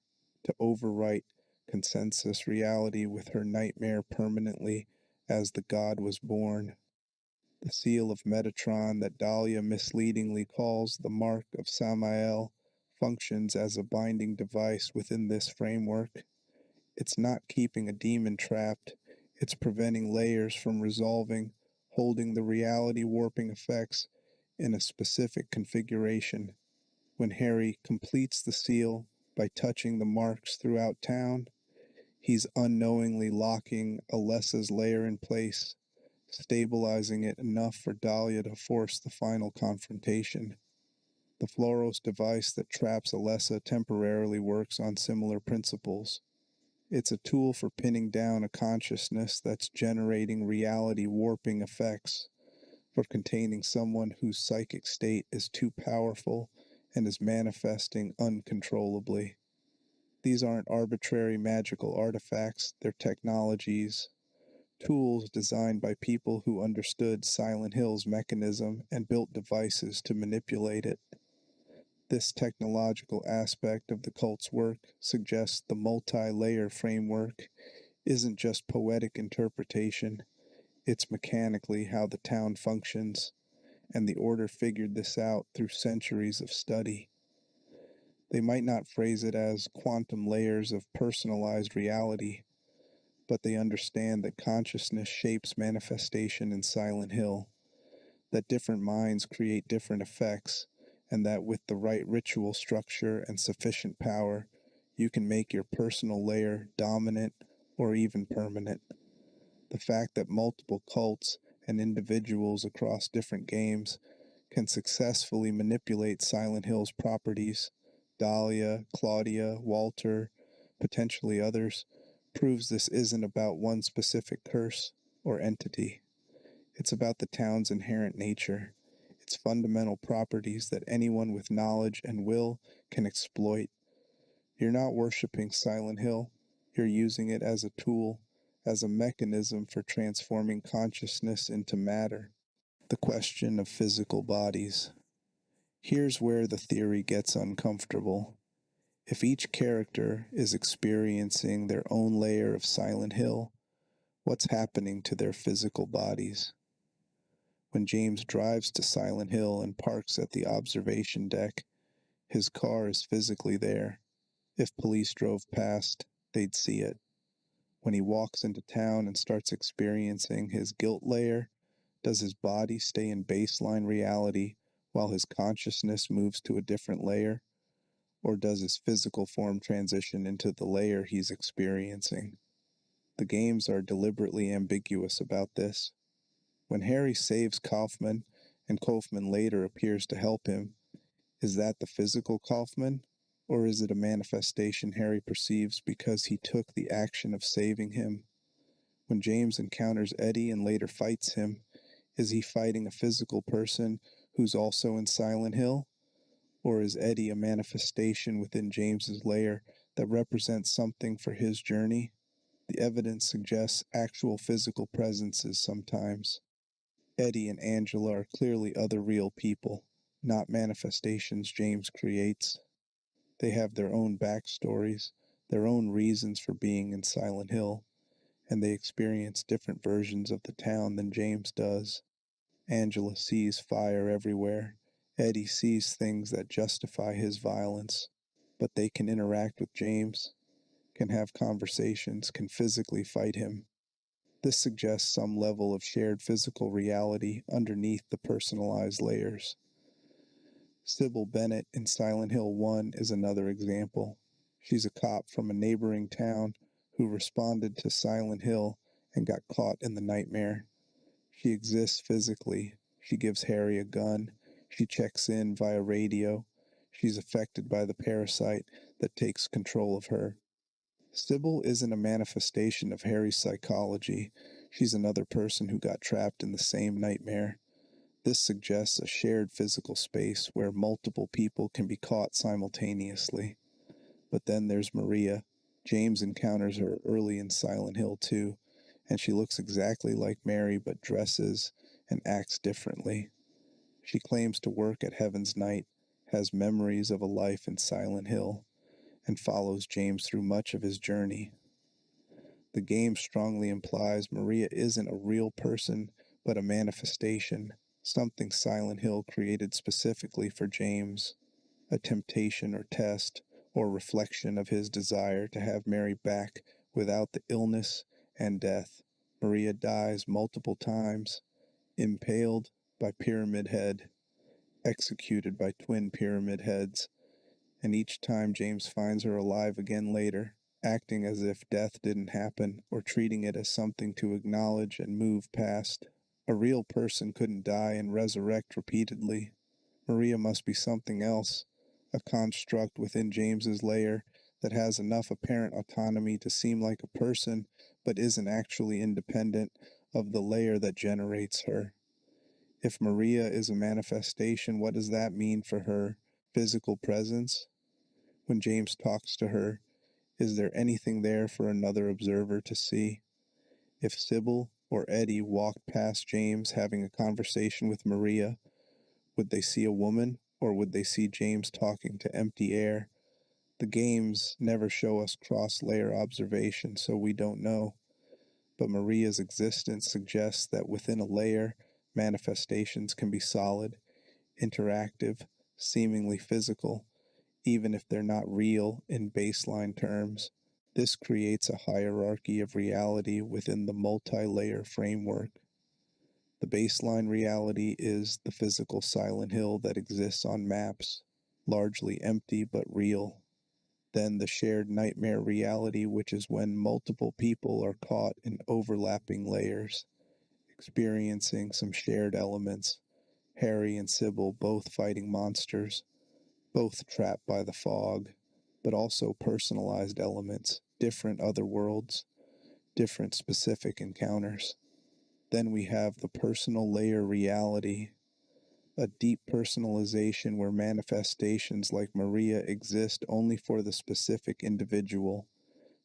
[SPEAKER 1] to overwrite consensus reality with her nightmare permanently as the god was born. The seal of Metatron that Dahlia misleadingly calls the mark of Samael functions as a binding device within this framework. It's not keeping a demon trapped, it's preventing layers from resolving, holding the reality warping effects in a specific configuration. When Harry completes the seal by touching the marks throughout town, he's unknowingly locking Alessa's layer in place, stabilizing it enough for Dahlia to force the final confrontation. The Floros device that traps Alessa temporarily works on similar principles. It's a tool for pinning down a consciousness that's generating reality warping effects, for containing someone whose psychic state is too powerful and is manifesting uncontrollably. These aren't arbitrary magical artifacts, they're technologies, tools designed by people who understood Silent Hill's mechanism and built devices to manipulate it. This technological aspect of the cult's work suggests the multi-layer framework isn't just poetic interpretation, it's mechanically how the town functions, and the Order figured this out through centuries of study. They might not phrase it as quantum layers of personalized reality, but they understand that consciousness shapes manifestation in Silent Hill, that different minds create different effects, and that with the right ritual structure and sufficient power, you can make your personal layer dominant or even permanent. The fact that multiple cults and individuals across different games can successfully manipulate Silent Hill's properties, Dahlia, Claudia, Walter, potentially others, proves this isn't about one specific curse or entity. It's about the town's inherent nature, its fundamental properties that anyone with knowledge and will can exploit. You're not worshiping Silent Hill, you're using it as a tool, as a mechanism for transforming consciousness into matter. The question of physical bodies. Here's where the theory gets uncomfortable. If each character is experiencing their own layer of Silent Hill, what's happening to their physical bodies? When James drives to Silent Hill and parks at the observation deck, his car is physically there. If police drove past, they'd see it. When he walks into town and starts experiencing his guilt layer, does his body stay in baseline reality while his consciousness moves to a different layer? Or does his physical form transition into the layer he's experiencing? The games are deliberately ambiguous about this. When Harry saves Kaufman, and Kaufman later appears to help him, is that the physical Kaufman, or is it a manifestation Harry perceives because he took the action of saving him? When James encounters Eddie and later fights him, is he fighting a physical person who's also in Silent Hill? Or is Eddie a manifestation within James's layer that represents something for his journey? The evidence suggests actual physical presences sometimes. Eddie and Angela are clearly other real people, not manifestations James creates. They have their own backstories, their own reasons for being in Silent Hill, and they experience different versions of the town than James does. Angela sees fire everywhere. Eddie sees things that justify his violence, but they can interact with James, can have conversations, can physically fight him. This suggests some level of shared physical reality underneath the personalized layers. Sybil Bennett in Silent Hill 1 is another example. She's a cop from a neighboring town who responded to Silent Hill and got caught in the nightmare. She exists physically. She gives Harry a gun. She checks in via radio. She's affected by the parasite that takes control of her. Sybil isn't a manifestation of Harry's psychology. She's another person who got trapped in the same nightmare. This suggests a shared physical space where multiple people can be caught simultaneously. But then there's Maria. James encounters her early in Silent Hill 2, and she looks exactly like Mary but dresses and acts differently. She claims to work at Heaven's Night, has memories of a life in Silent Hill, and follows James through much of his journey. The game strongly implies Maria isn't a real person, but a manifestation, something Silent Hill created specifically for James, a temptation or test or reflection of his desire to have Mary back without the illness and death. Maria dies multiple times, impaled by Pyramid Head, executed by twin Pyramid Heads, and each time James finds her alive again later, acting as if death didn't happen or treating it as something to acknowledge and move past. A real person couldn't die and resurrect repeatedly. Maria must be something else, a construct within James's layer that has enough apparent autonomy to seem like a person, but isn't actually independent of the layer that generates her. If Maria is a manifestation, what does that mean for her physical presence? When James talks to her, is there anything there for another observer to see? If Sybil or Eddie walked past James having a conversation with Maria, would they see a woman, or would they see James talking to empty air? The games never show us cross-layer observation, so we don't know. But Maria's existence suggests that within a layer, manifestations can be solid, interactive, seemingly physical, even if they're not real in baseline terms. This creates a hierarchy of reality within the multi-layer framework. The baseline reality is the physical Silent Hill that exists on maps, largely empty but real. Then the shared nightmare reality, which is when multiple people are caught in overlapping layers, experiencing some shared elements. Harry and Sybil both fighting monsters, both trapped by the fog, but also personalized elements, different other worlds, different specific encounters. Then we have the personal layer reality, a deep personalization where manifestations like Maria exist only for the specific individual,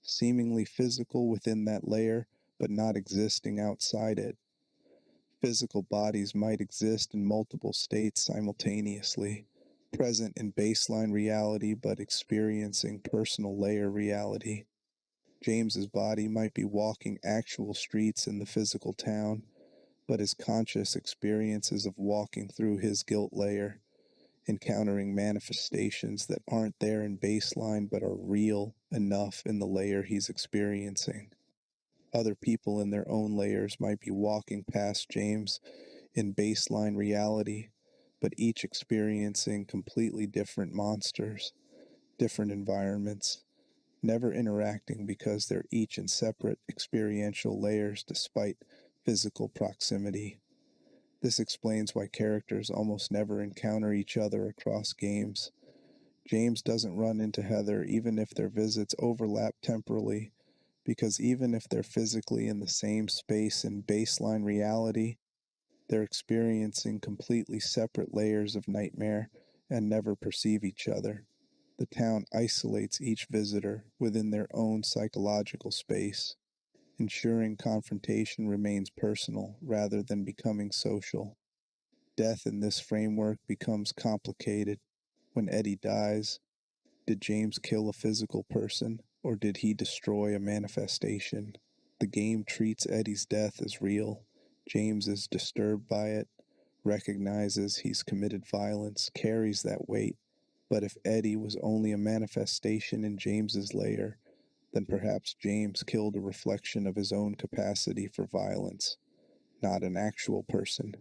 [SPEAKER 1] seemingly physical within that layer, but not existing outside it. Physical bodies might exist in multiple states simultaneously, present in baseline reality but experiencing personal layer reality. James's body might be walking actual streets in the physical town, but his conscious experiences of walking through his guilt layer, encountering manifestations that aren't there in baseline but are real enough in the layer he's experiencing. Other people in their own layers might be walking past James in baseline reality, but each experiencing completely different monsters, different environments, never interacting because they're each in separate experiential layers despite physical proximity. This explains why characters almost never encounter each other across games. James doesn't run into Heather even if their visits overlap temporally, because even if they're physically in the same space in baseline reality, they're experiencing completely separate layers of nightmare and never perceive each other. The town isolates each visitor within their own psychological space, ensuring confrontation remains personal rather than becoming social. Death in this framework becomes complicated. When Eddie dies, did James kill a physical person, or did he destroy a manifestation? The game treats Eddie's death as real. James is disturbed by it, recognizes he's committed violence, carries that weight. But if Eddie was only a manifestation in James's layer, then perhaps James killed a reflection of his own capacity for violence, not an actual person.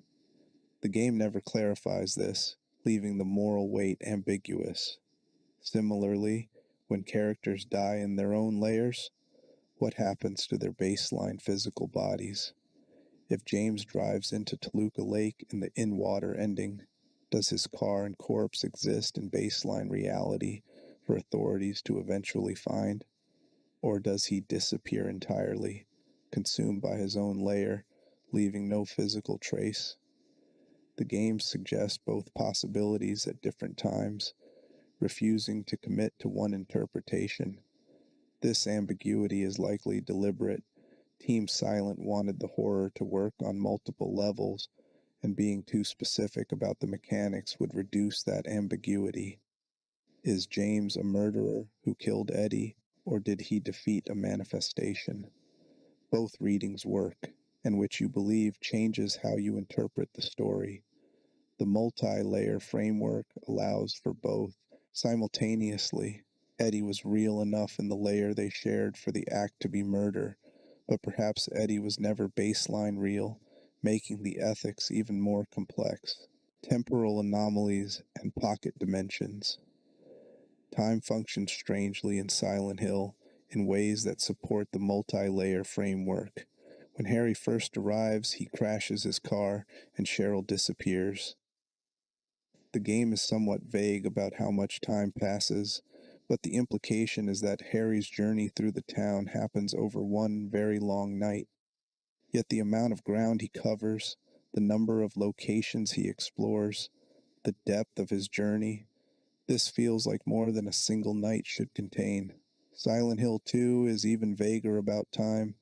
[SPEAKER 1] The game never clarifies this, leaving the moral weight ambiguous. Similarly, when characters die in their own layers, what happens to their baseline physical bodies? If James drives into Toluca Lake in the in-water ending, does his car and corpse exist in baseline reality for authorities to eventually find? Or does he disappear entirely, consumed by his own layer, leaving no physical trace? The game suggests both possibilities at different times, refusing to commit to one interpretation. This ambiguity is likely deliberate. Team Silent wanted the horror to work on multiple levels, and being too specific about the mechanics would reduce that ambiguity. Is James a murderer who killed Eddie, or did he defeat a manifestation? Both readings work, and which you believe changes how you interpret the story. The multi-layer framework allows for both. Simultaneously, Eddie was real enough in the layer they shared for the act to be murder, but perhaps Eddie was never baseline real, making the ethics even more complex. Temporal anomalies and pocket dimensions. Time functions strangely in Silent Hill in ways that support the multi-layer framework. When Harry first arrives, he crashes his car and Cheryl disappears. The game is somewhat vague about how much time passes, But the implication is that Harry's journey through the town happens over one very long night. Yet the amount of ground he covers, the number of locations he explores, the depth of his journey, this feels like more than a single night should contain. Silent Hill 2 is even vaguer about time.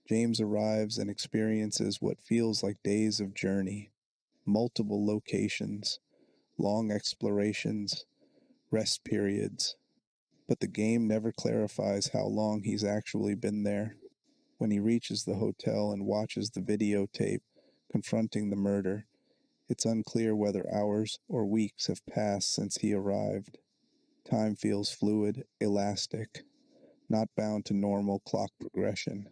[SPEAKER 1] James arrives and experiences what feels like days of journey, multiple locations, long explorations, rest periods. But the game never clarifies how long he's actually been there. When he reaches the hotel and watches the videotape confronting the murder, it's unclear whether hours or weeks have passed since he arrived. Time feels fluid, elastic, not bound to normal clock progression.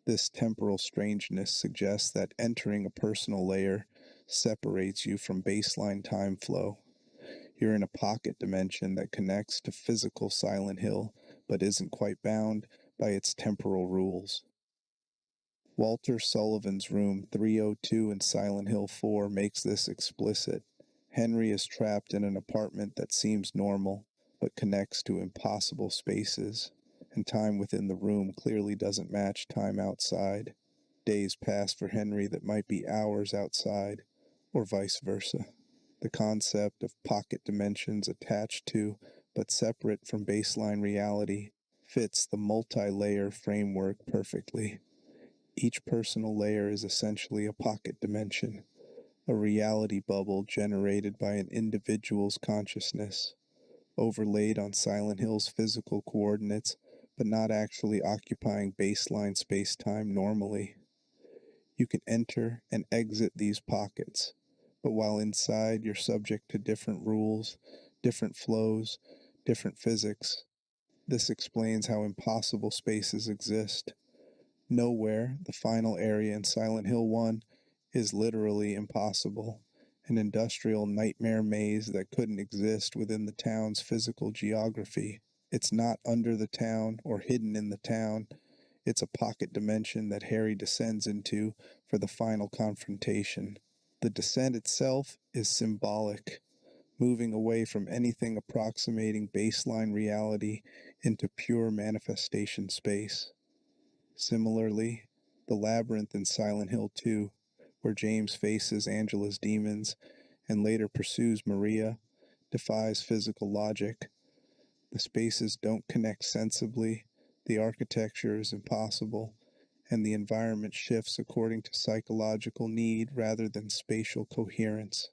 [SPEAKER 1] This temporal strangeness suggests that entering a personal layer separates you from baseline time flow. You're in a pocket dimension that connects to physical Silent Hill, but isn't quite bound by its temporal rules. Walter Sullivan's room 302 in Silent Hill 4 makes this explicit. Henry is trapped in an apartment that seems normal, but connects to impossible spaces, and time within the room clearly doesn't match time outside. Days pass for Henry that might be hours outside, or vice versa. The concept of pocket dimensions attached to, but separate from baseline reality, fits the multi-layer framework perfectly. Each personal layer is essentially a pocket dimension, a reality bubble generated by an individual's consciousness, overlaid on Silent Hill's physical coordinates, but not actually occupying baseline space-time normally. You can enter and exit these pockets, but while inside you're subject to different rules, different flows, different physics. This explains how impossible spaces exist. Nowhere, the final area in Silent Hill 1, is literally impossible, an industrial nightmare maze that couldn't exist within the town's physical geography. It's not under the town or hidden in the town. It's a pocket dimension that Harry descends into for the final confrontation. The descent itself is symbolic, moving away from anything approximating baseline reality into pure manifestation space. Similarly, the labyrinth in Silent Hill 2, where James faces Angela's demons and later pursues Maria, defies physical logic. The spaces don't connect sensibly, the architecture is impossible, and the environment shifts according to psychological need rather than spatial coherence.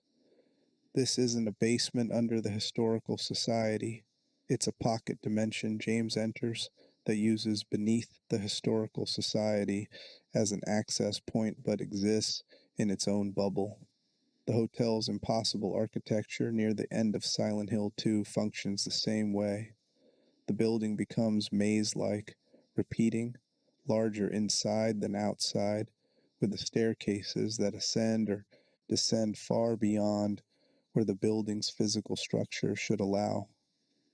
[SPEAKER 1] This isn't a basement under the historical society. It's a pocket dimension James enters that uses beneath the historical society as an access point but exists in its own bubble. The hotel's impossible architecture near the end of Silent Hill 2 functions the same way. The building becomes maze-like, repeating, larger inside than outside, with the staircases that ascend or descend far beyond where the building's physical structure should allow.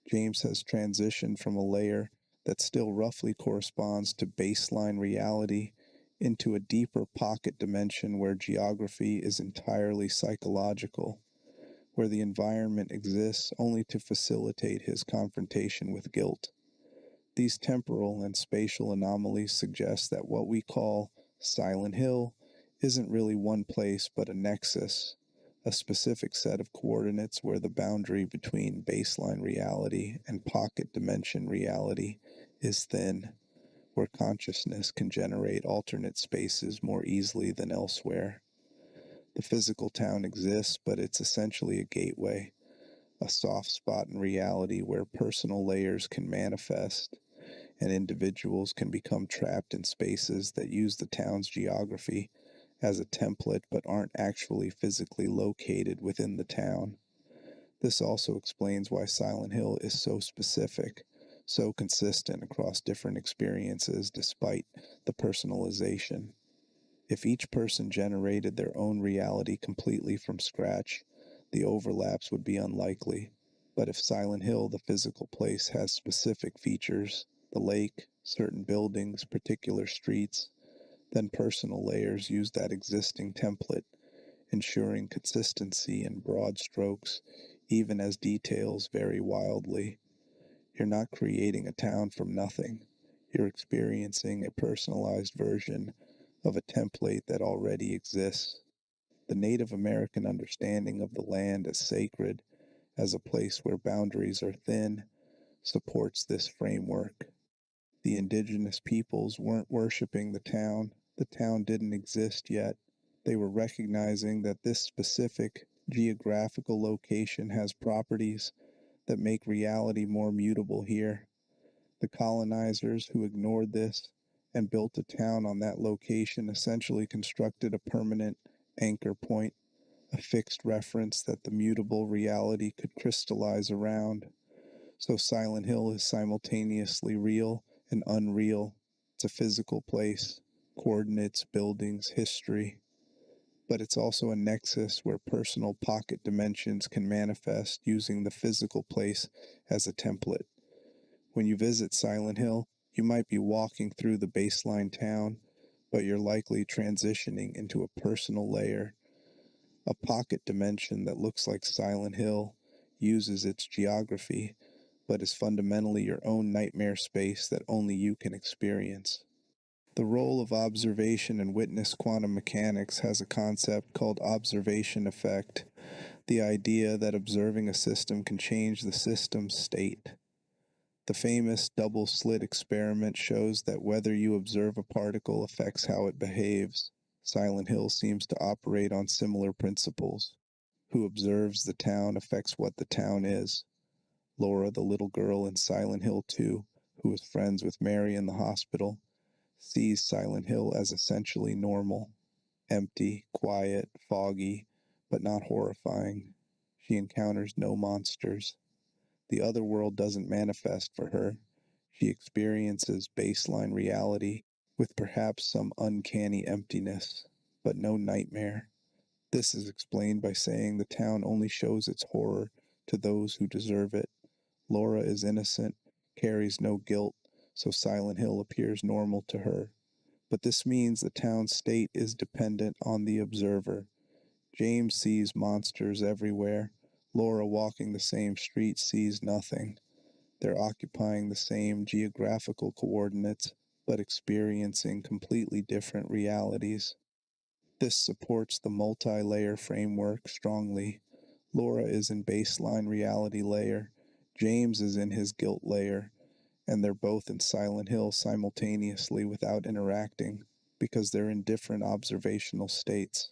[SPEAKER 1] James has transitioned from a layer that still roughly corresponds to baseline reality into a deeper pocket dimension where geography is entirely psychological, where the environment exists only to facilitate his confrontation with guilt. These temporal and spatial anomalies suggest that what we call Silent Hill isn't really one place but a nexus, a specific set of coordinates where the boundary between baseline reality and pocket dimension reality is thin, where consciousness can generate alternate spaces more easily than elsewhere. The physical town exists, but it's essentially a gateway, a soft spot in reality where personal layers can manifest, and individuals can become trapped in spaces that use the town's geography as a template but aren't actually physically located within the town. This also explains why Silent Hill is so specific, so consistent across different experiences despite the personalization. If each person generated their own reality completely from scratch, the overlaps would be unlikely. But if Silent Hill, the physical place, has specific features, the lake, certain buildings, particular streets, then personal layers use that existing template, ensuring consistency in broad strokes, even as details vary wildly. You're not creating a town from nothing. You're experiencing a personalized version of a template that already exists. The Native American understanding of the land as sacred, as a place where boundaries are thin, supports this framework. The indigenous peoples weren't worshiping the town didn't exist yet. They were recognizing that this specific geographical location has properties that make reality more mutable here. The colonizers who ignored this and built a town on that location essentially constructed a permanent anchor point, a fixed reference that the mutable reality could crystallize around. So Silent Hill is simultaneously real and unreal. It's a physical place, coordinates, buildings, history. But it's also a nexus where personal pocket dimensions can manifest using the physical place as a template. When you visit Silent Hill, you might be walking through the baseline town, but you're likely transitioning into a personal layer. A pocket dimension that looks like Silent Hill uses its geography, but is fundamentally your own nightmare space that only you can experience. The role of observation in witness quantum mechanics has a concept called observation effect, the idea that observing a system can change the system's state. The famous double slit experiment shows that whether you observe a particle affects how it behaves. Silent Hill seems to operate on similar principles. Who observes the town affects what the town is. Laura, the little girl in Silent Hill 2, who is friends with Mary in the hospital, sees Silent Hill as essentially normal, empty, quiet, foggy, but not horrifying. She encounters no monsters. The other world doesn't manifest for her. She experiences baseline reality with perhaps some uncanny emptiness, but no nightmare. This is explained by saying the town only shows its horror to those who deserve it. Laura is innocent, carries no guilt, so Silent Hill appears normal to her. But this means the town's state is dependent on the observer. James sees monsters everywhere. Laura, walking the same street, sees nothing. They're occupying the same geographical coordinates, but experiencing completely different realities. This supports the multi-layer framework strongly. Laura is in baseline reality layer. James is in his guilt layer, and they're both in Silent Hill simultaneously without interacting because they're in different observational states.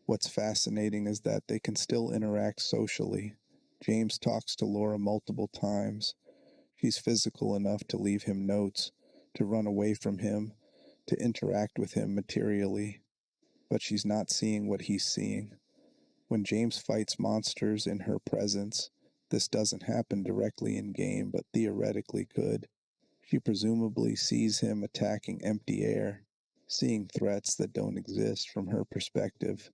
[SPEAKER 1] What's fascinating is that they can still interact socially. James talks to Laura multiple times. She's physical enough to leave him notes, to run away from him, to interact with him materially, but she's not seeing what he's seeing. When James fights monsters in her presence, this doesn't happen directly in game, but theoretically could. She presumably sees him attacking empty air, seeing threats that don't exist from her perspective.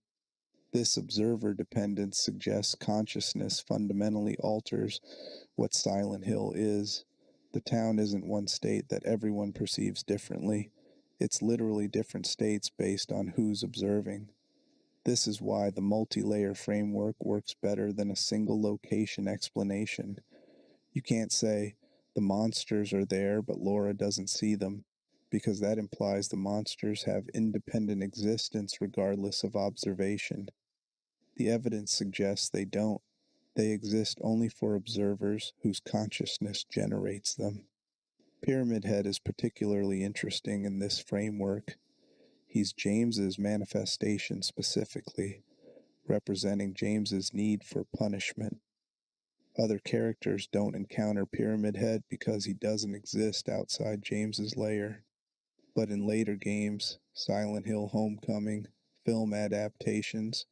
[SPEAKER 1] This observer dependence suggests consciousness fundamentally alters what Silent Hill is. The town isn't one state that everyone perceives differently. It's literally different states based on who's observing. This is why the multi-layer framework works better than a single location explanation. You can't say, the monsters are there but Laura doesn't see them, because that implies the monsters have independent existence regardless of observation. The evidence suggests they don't. They exist only for observers whose consciousness generates them. Pyramid Head is particularly interesting in this framework. He's James's manifestation specifically, representing James's need for punishment. Other characters don't encounter Pyramid Head because he doesn't exist outside James's lair. But in later games, Silent Hill Homecoming, film adaptations,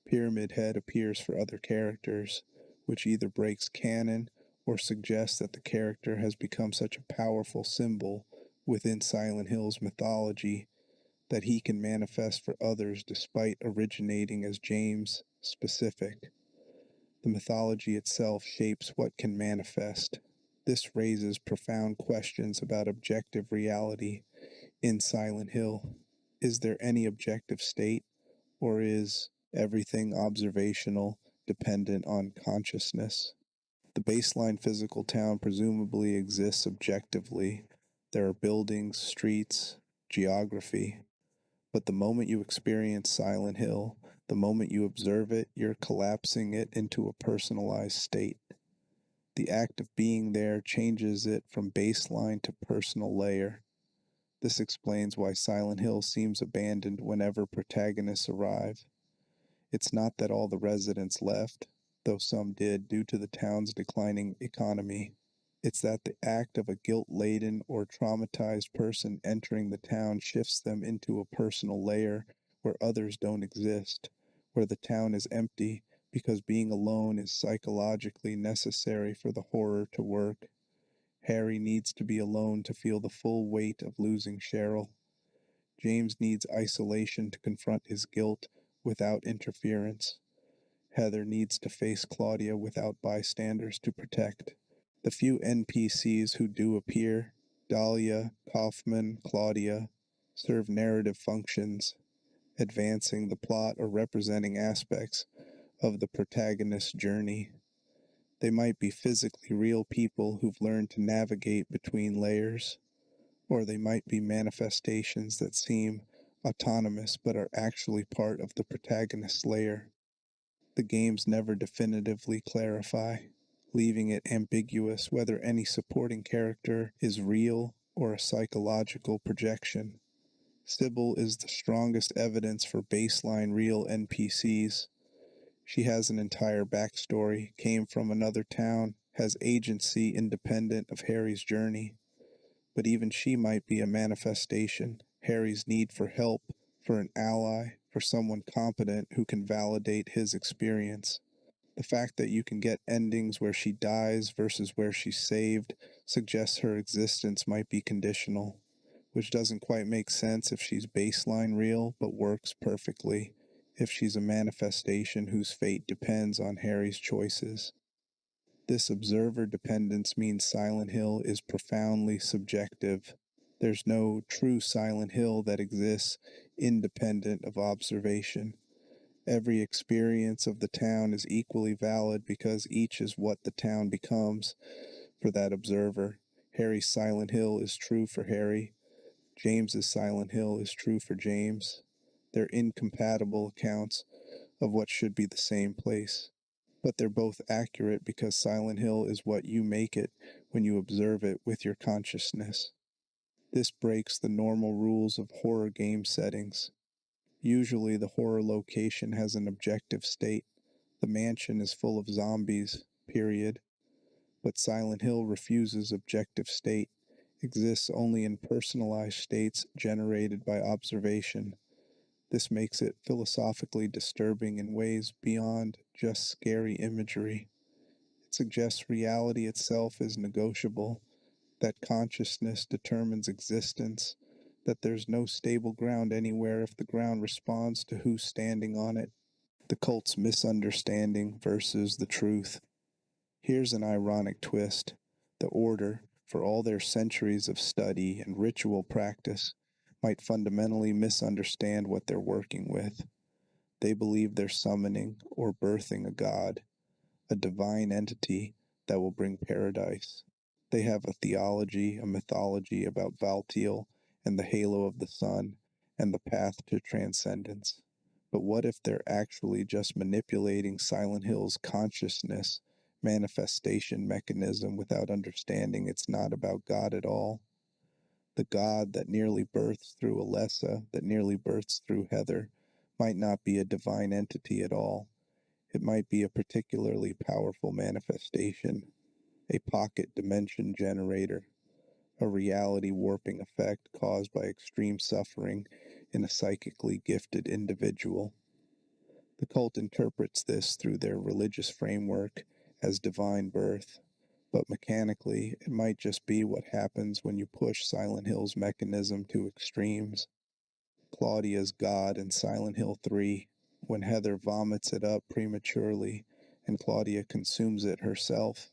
[SPEAKER 1] Pyramid Head appears for other characters, which either breaks canon or suggests that the character has become such a powerful symbol within Silent Hill's mythology that he can manifest for others despite originating as James specific. The mythology itself shapes what can manifest. This raises profound questions about objective reality in Silent Hill. Is there any objective state, or is everything observational, dependent on consciousness? The baseline physical town presumably exists objectively. There are buildings, streets, geography. But the moment you experience Silent Hill, the moment you observe it, you're collapsing it into a personalized state. The act of being there changes it from baseline to personal layer. This explains why Silent Hill seems abandoned whenever protagonists arrive. It's not that all the residents left, though some did due to the town's declining economy. It's that the act of a guilt-laden or traumatized person entering the town shifts them into a personal layer where others don't exist, where the town is empty because being alone is psychologically necessary for the horror to work. Harry needs to be alone to feel the full weight of losing Cheryl. James needs isolation to confront his guilt without interference. Heather needs to face Claudia without bystanders to protect. The few NPCs who do appear, Dahlia, Kaufman, Claudia, serve narrative functions, advancing the plot or representing aspects of the protagonist's journey. They might be physically real people who've learned to navigate between layers, or they might be manifestations that seem autonomous but are actually part of the protagonist's layer. The games never definitively clarify, leaving it ambiguous whether any supporting character is real or a psychological projection. Sybil is the strongest evidence for baseline real NPCs. She has an entire backstory, came from another town, has agency independent of Harry's journey. But even she might be a manifestation, Harry's need for help, for an ally, for someone competent who can validate his experience. The fact that you can get endings where she dies versus where she's saved suggests her existence might be conditional, which doesn't quite make sense if she's baseline real, but works perfectly if she's a manifestation whose fate depends on Harry's choices. This observer dependence means Silent Hill is profoundly subjective. There's no true Silent Hill that exists independent of observation. Every experience of the town is equally valid because each is what the town becomes for that observer. Harry's Silent Hill is true for Harry. James's Silent Hill is true for James. They're incompatible accounts of what should be the same place. But they're both accurate because Silent Hill is what you make it when you observe it with your consciousness. This breaks the normal rules of horror game settings. Usually the horror location has an objective state. The mansion is full of zombies, period. But Silent Hill refuses objective state, exists only in personalized states generated by observation. This makes it philosophically disturbing in ways beyond just scary imagery. It suggests reality itself is negotiable, that consciousness determines existence, that there's no stable ground anywhere if the ground responds to who's standing on it. The cult's misunderstanding versus the truth. Here's an ironic twist. The Order, for all their centuries of study and ritual practice, might fundamentally misunderstand what they're working with. They believe they're summoning or birthing a god, a divine entity that will bring paradise. They have a theology, a mythology about Valtiel and the halo of the sun and the path to transcendence. But what if they're actually just manipulating Silent Hill's consciousness manifestation mechanism without understanding it's not about God at all? The God that nearly births through Alessa, that nearly births through Heather, might not be a divine entity at all. It might be a particularly powerful manifestation, a pocket dimension generator, a reality warping effect caused by extreme suffering in a psychically gifted individual. The cult interprets this through their religious framework as divine birth, but mechanically, it might just be what happens when you push Silent Hill's mechanism to extremes. Claudia's God in Silent Hill 3, when Heather vomits it up prematurely and Claudia consumes it herself,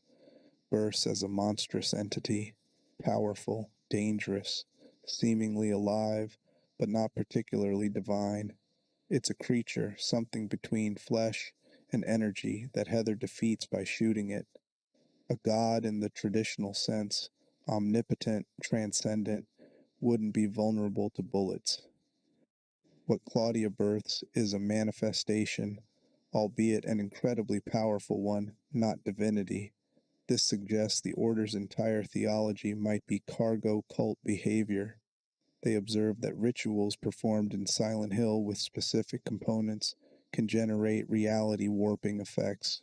[SPEAKER 1] bursts as a monstrous entity, powerful, dangerous, seemingly alive, but not particularly divine. It's a creature, something between flesh and energy that Heather defeats by shooting it. A god in the traditional sense, omnipotent, transcendent, wouldn't be vulnerable to bullets. What Claudia births is a manifestation, albeit an incredibly powerful one, not divinity. This suggests the order's entire theology might be cargo cult behavior. They observe that rituals performed in Silent Hill with specific components can generate reality warping effects.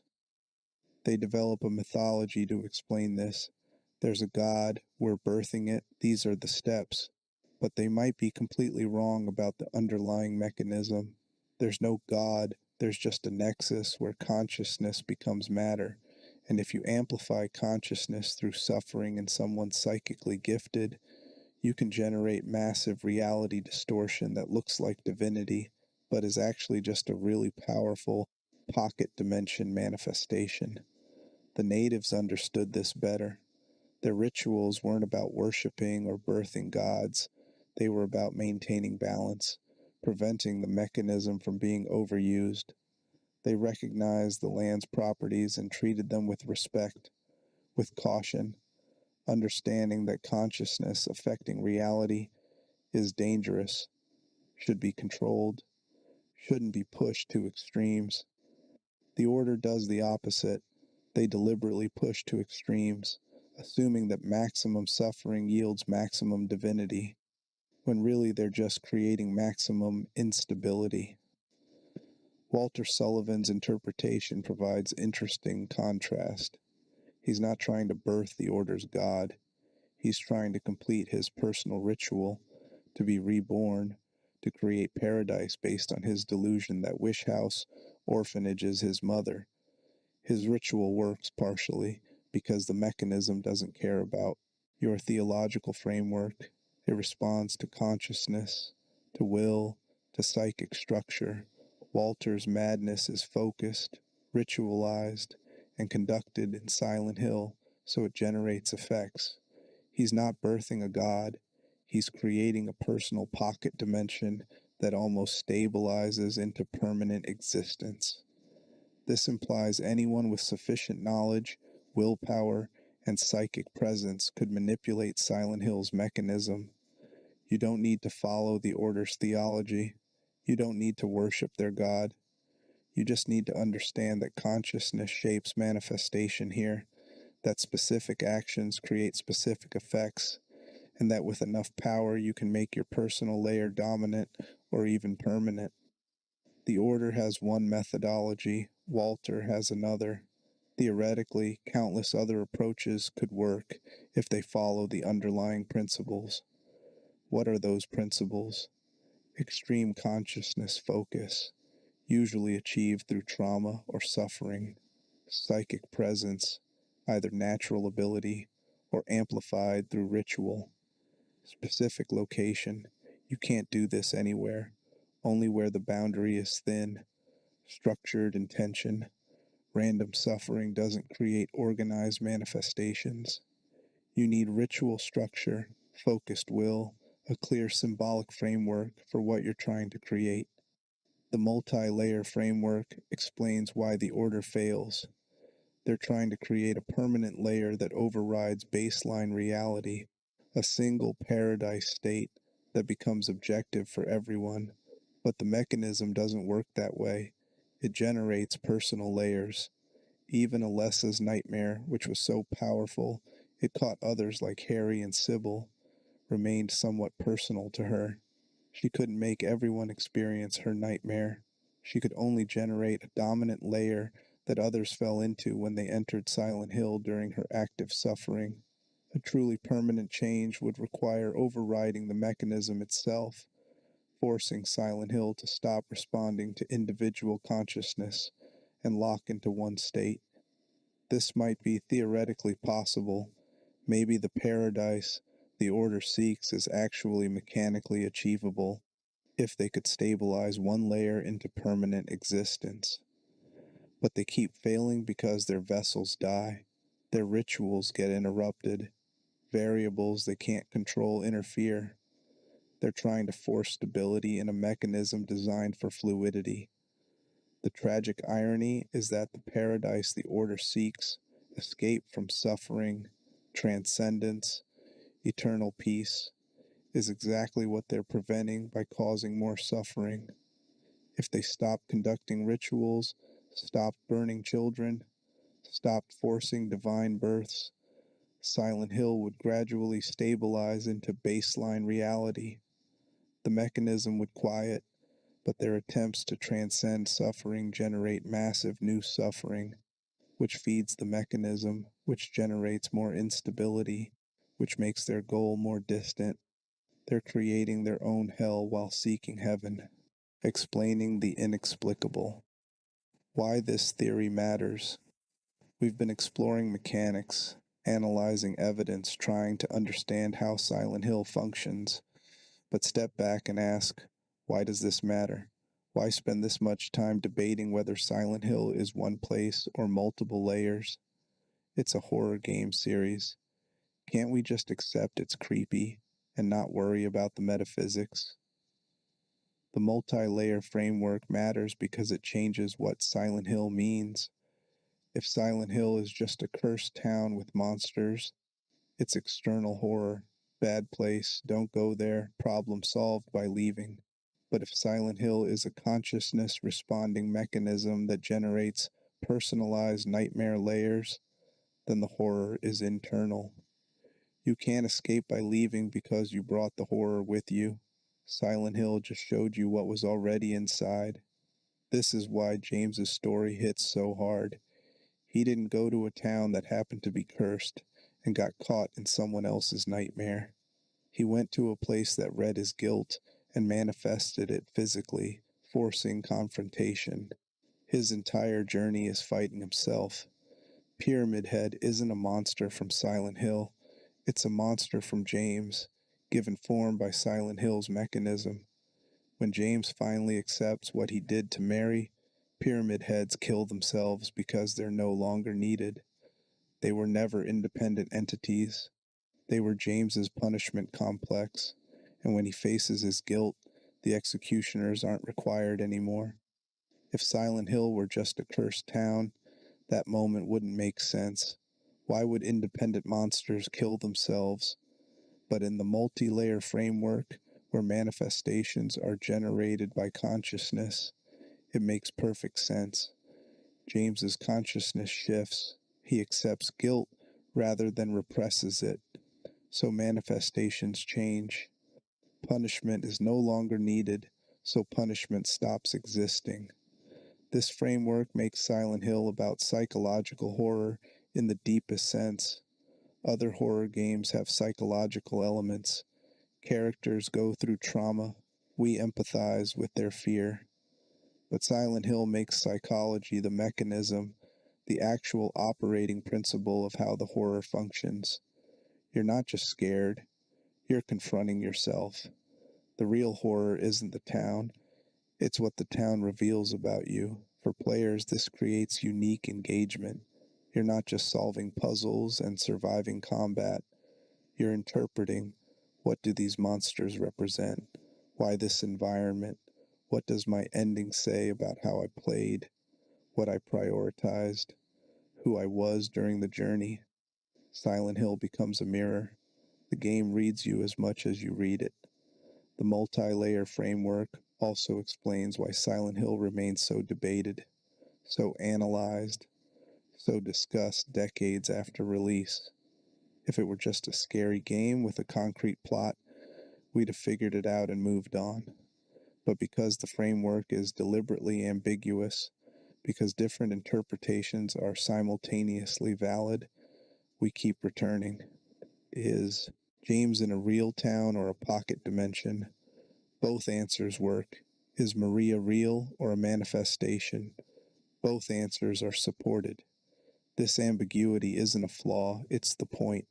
[SPEAKER 1] They develop a mythology to explain this. There's a god, we're birthing it, these are the steps. But they might be completely wrong about the underlying mechanism. There's no god, there's just a nexus where consciousness becomes matter. And if you amplify consciousness through suffering in someone psychically gifted, you can generate massive reality distortion that looks like divinity, but is actually just a really powerful pocket dimension manifestation. The natives understood this better. Their rituals weren't about worshiping or birthing gods. They were about maintaining balance, preventing the mechanism from being overused. They recognized the land's properties and treated them with respect, with caution, understanding that consciousness affecting reality is dangerous, should be controlled, shouldn't be pushed to extremes. The order does the opposite. They deliberately push to extremes, assuming that maximum suffering yields maximum divinity, when really they're just creating maximum instability. Walter Sullivan's interpretation provides interesting contrast. He's not trying to birth the order's God. He's trying to complete his personal ritual, to be reborn, to create paradise based on his delusion that Wish House orphanage is his mother. His ritual works partially because the mechanism doesn't care about your theological framework. It responds to consciousness, to will, to psychic structure. Walter's madness is focused, ritualized, and conducted in Silent Hill, so it generates effects. He's not birthing a god, he's creating a personal pocket dimension that almost stabilizes into permanent existence. This implies anyone with sufficient knowledge, willpower, and psychic presence could manipulate Silent Hill's mechanism. You don't need to follow the Order's theology. You don't need to worship their god. You just need to understand that consciousness shapes manifestation here, that specific actions create specific effects, and that with enough power you can make your personal layer dominant or even permanent. The Order has one methodology, Walter has another. Theoretically, countless other approaches could work if they follow the underlying principles. What are those principles? Extreme consciousness focus, usually achieved through trauma or suffering. Psychic presence, either natural ability or amplified through ritual. Specific location, you can't do this anywhere, only where the boundary is thin. Structured intention. Random suffering doesn't create organized manifestations. You need ritual structure, focused will, a clear symbolic framework for what you're trying to create. The multi-layer framework explains why the order fails. They're trying to create a permanent layer that overrides baseline reality, a single paradise state that becomes objective for everyone. But the mechanism doesn't work that way. It generates personal layers. Even Alessa's nightmare, which was so powerful it caught others like Harry and Sybil, remained somewhat personal to her. She couldn't make everyone experience her nightmare. She could only generate a dominant layer that others fell into when they entered Silent Hill during her active suffering. A truly permanent change would require overriding the mechanism itself, forcing Silent Hill to stop responding to individual consciousness and lock into one state. This might be theoretically possible. Maybe the paradise the Order seeks is actually mechanically achievable if they could stabilize one layer into permanent existence. But they keep failing because their vessels die. Their rituals get interrupted. Variables they can't control interfere. They're trying to force stability in a mechanism designed for fluidity. The tragic irony is that the paradise the Order seeks, escape from suffering, transcendence, eternal peace, is exactly what they're preventing by causing more suffering. If they stopped conducting rituals, stopped burning children, stopped forcing divine births, Silent Hill would gradually stabilize into baseline reality. The mechanism would quiet, but their attempts to transcend suffering generate massive new suffering, which feeds the mechanism, which generates more instability, which makes their goal more distant. They're creating their own hell while seeking heaven. Explaining the inexplicable. Why this theory matters. We've been exploring mechanics, analyzing evidence, trying to understand how Silent Hill functions. But step back and ask, why does this matter? Why spend this much time debating whether Silent Hill is one place or multiple layers? It's a horror game series. Can't we just accept it's creepy and not worry about the metaphysics? The multi-layer framework matters because it changes what Silent Hill means. If Silent Hill is just a cursed town with monsters, it's external horror, bad place, don't go there, problem solved by leaving. But if Silent Hill is a consciousness responding mechanism that generates personalized nightmare layers, then the horror is internal. You can't escape by leaving because you brought the horror with you. Silent Hill just showed you what was already inside. This is why James's story hits so hard. He didn't go to a town that happened to be cursed and got caught in someone else's nightmare. He went to a place that read his guilt and manifested it physically, forcing confrontation. His entire journey is fighting himself. Pyramid Head isn't a monster from Silent Hill. It's a monster from James, given form by Silent Hill's mechanism. When James finally accepts what he did to Mary, Pyramid Heads kill themselves because they're no longer needed. They were never independent entities. They were James's punishment complex, and when he faces his guilt, the executioners aren't required anymore. If Silent Hill were just a cursed town, that moment wouldn't make sense. Why would independent monsters kill themselves? But in the multi-layer framework, where manifestations are generated by consciousness, it makes perfect sense. James's consciousness shifts. He accepts guilt rather than represses it. So manifestations change. Punishment is no longer needed, so punishment stops existing. This framework makes Silent Hill about psychological horror in the deepest sense. Other horror games have psychological elements. Characters go through trauma. We empathize with their fear. But Silent Hill makes psychology the mechanism, the actual operating principle of how the horror functions. You're not just scared, you're confronting yourself. The real horror isn't the town, it's what the town reveals about you. For players, this creates unique engagement. You're not just solving puzzles and surviving combat. You're interpreting, what do these monsters represent? Why this environment? What does my ending say about how I played? What I prioritized? Who I was during the journey? Silent Hill becomes a mirror. The game reads you as much as you read it. The multi-layer framework also explains why Silent Hill remains so debated, so analyzed, so discussed decades after release. If it were just a scary game with a concrete plot, we'd have figured it out and moved on. But because the framework is deliberately ambiguous, because different interpretations are simultaneously valid, we keep returning. Is James in a real town or a pocket dimension? Both answers work. Is Maria real or a manifestation? Both answers are supported. This ambiguity isn't a flaw, it's the point.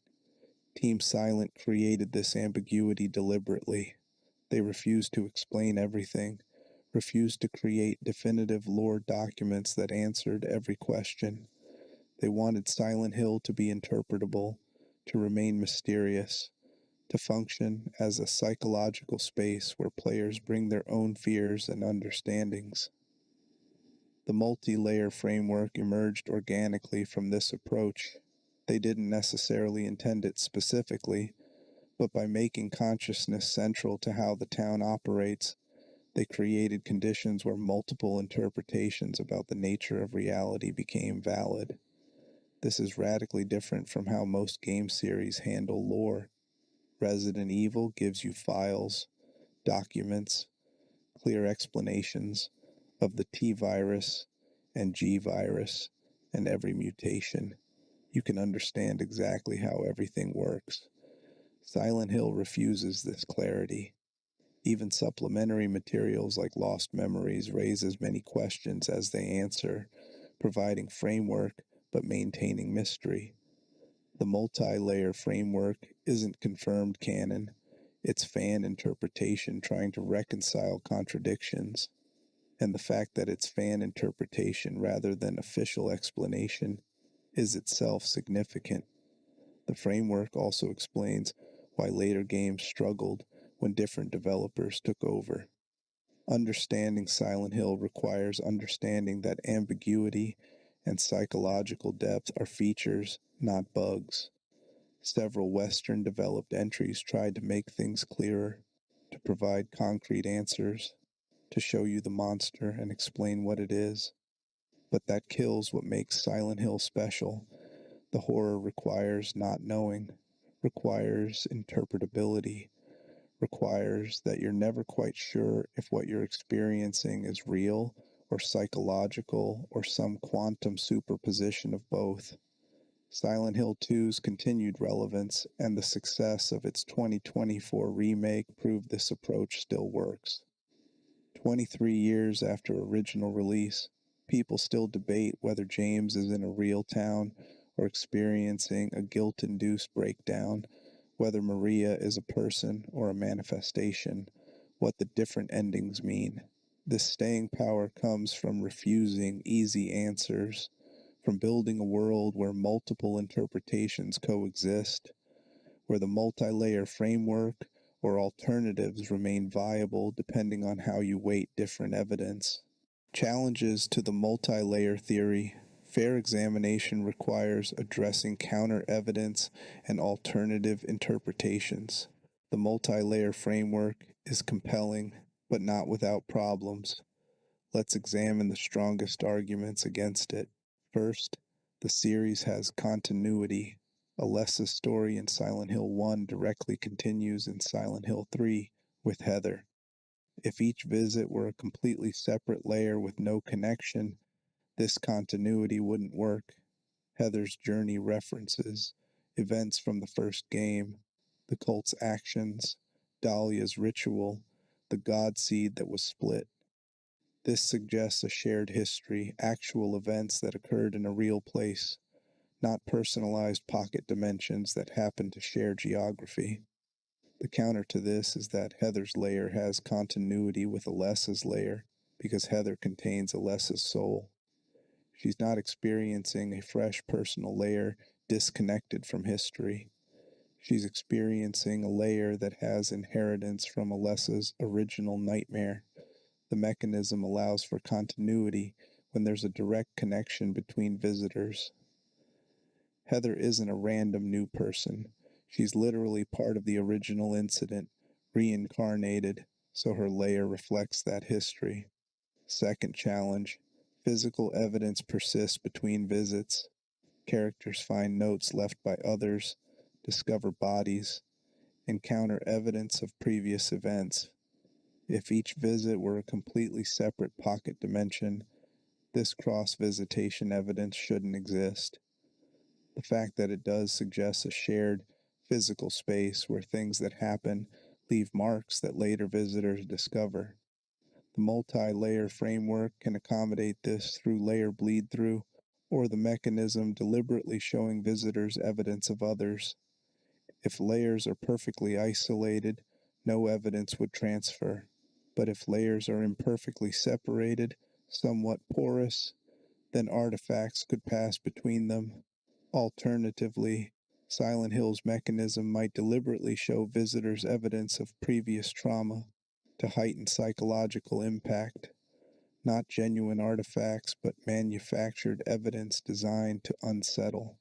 [SPEAKER 1] Team Silent created this ambiguity deliberately. They refused to explain everything, refused to create definitive lore documents that answered every question. They wanted Silent Hill to be interpretable, to remain mysterious, to function as a psychological space where players bring their own fears and understandings. The multi-layer framework emerged organically from this approach. They didn't necessarily intend it specifically, but by making consciousness central to how the town operates, they created conditions where multiple interpretations about the nature of reality became valid. This is radically different from how most game series handle lore. Resident Evil gives you files, documents, clear explanations of the T virus and G virus and every mutation. You can understand exactly how everything works. Silent Hill refuses this clarity. Even supplementary materials like Lost Memories raise as many questions as they answer, providing framework but maintaining mystery. The multi-layer framework isn't confirmed canon. It's fan interpretation trying to reconcile contradictions. And the fact that it's fan interpretation rather than official explanation is itself significant. The framework also explains why later games struggled when different developers took over. Understanding Silent Hill requires understanding that ambiguity and psychological depth are features, not bugs. Several Western developed entries tried to make things clearer, to provide concrete answers, to show you the monster and explain what it is. But that kills what makes Silent Hill special. The horror requires not knowing, requires interpretability, requires that you're never quite sure if what you're experiencing is real or psychological or some quantum superposition of both. Silent Hill 2's continued relevance and the success of its 2024 remake prove this approach still works. 23 years after original release, people still debate whether James is in a real town or experiencing a guilt-induced breakdown, whether Maria is a person or a manifestation, what the different endings mean. This staying power comes from refusing easy answers, from building a world where multiple interpretations coexist, where the multi-layer framework or alternatives remain viable depending on how you weight different evidence. Challenges to the multi-layer theory. Fair examination requires addressing counter-evidence and alternative interpretations. The multi-layer framework is compelling, but not without problems. Let's examine the strongest arguments against it. First, the series has continuity. Alessa's story in Silent Hill 1 directly continues in Silent Hill 3 with Heather. If each visit were a completely separate layer with no connection, this continuity wouldn't work. Heather's journey references events from the first game, the cult's actions, Dahlia's ritual, the god seed that was split. This suggests a shared history, actual events that occurred in a real place, not personalized pocket dimensions that happen to share geography. The counter to this is that Heather's layer has continuity with Alessa's layer because Heather contains Alessa's soul. She's not experiencing a fresh personal layer disconnected from history. She's experiencing a layer that has inheritance from Alessa's original nightmare. The mechanism allows for continuity when there's a direct connection between visitors. Heather isn't a random new person. She's literally part of the original incident, reincarnated, so her layer reflects that history. Second challenge, physical evidence persists between visits. Characters find notes left by others, discover bodies, encounter evidence of previous events. If each visit were a completely separate pocket dimension, this cross-visitation evidence shouldn't exist. The fact that it does suggests a shared physical space where things that happen leave marks that later visitors discover. The multi-layer framework can accommodate this through layer bleed-through, or the mechanism deliberately showing visitors evidence of others. If layers are perfectly isolated, no evidence would transfer. But if layers are imperfectly separated, somewhat porous, then artifacts could pass between them. Alternatively, Silent Hill's mechanism might deliberately show visitors evidence of previous trauma to heighten psychological impact, not genuine artifacts but manufactured evidence designed to unsettle.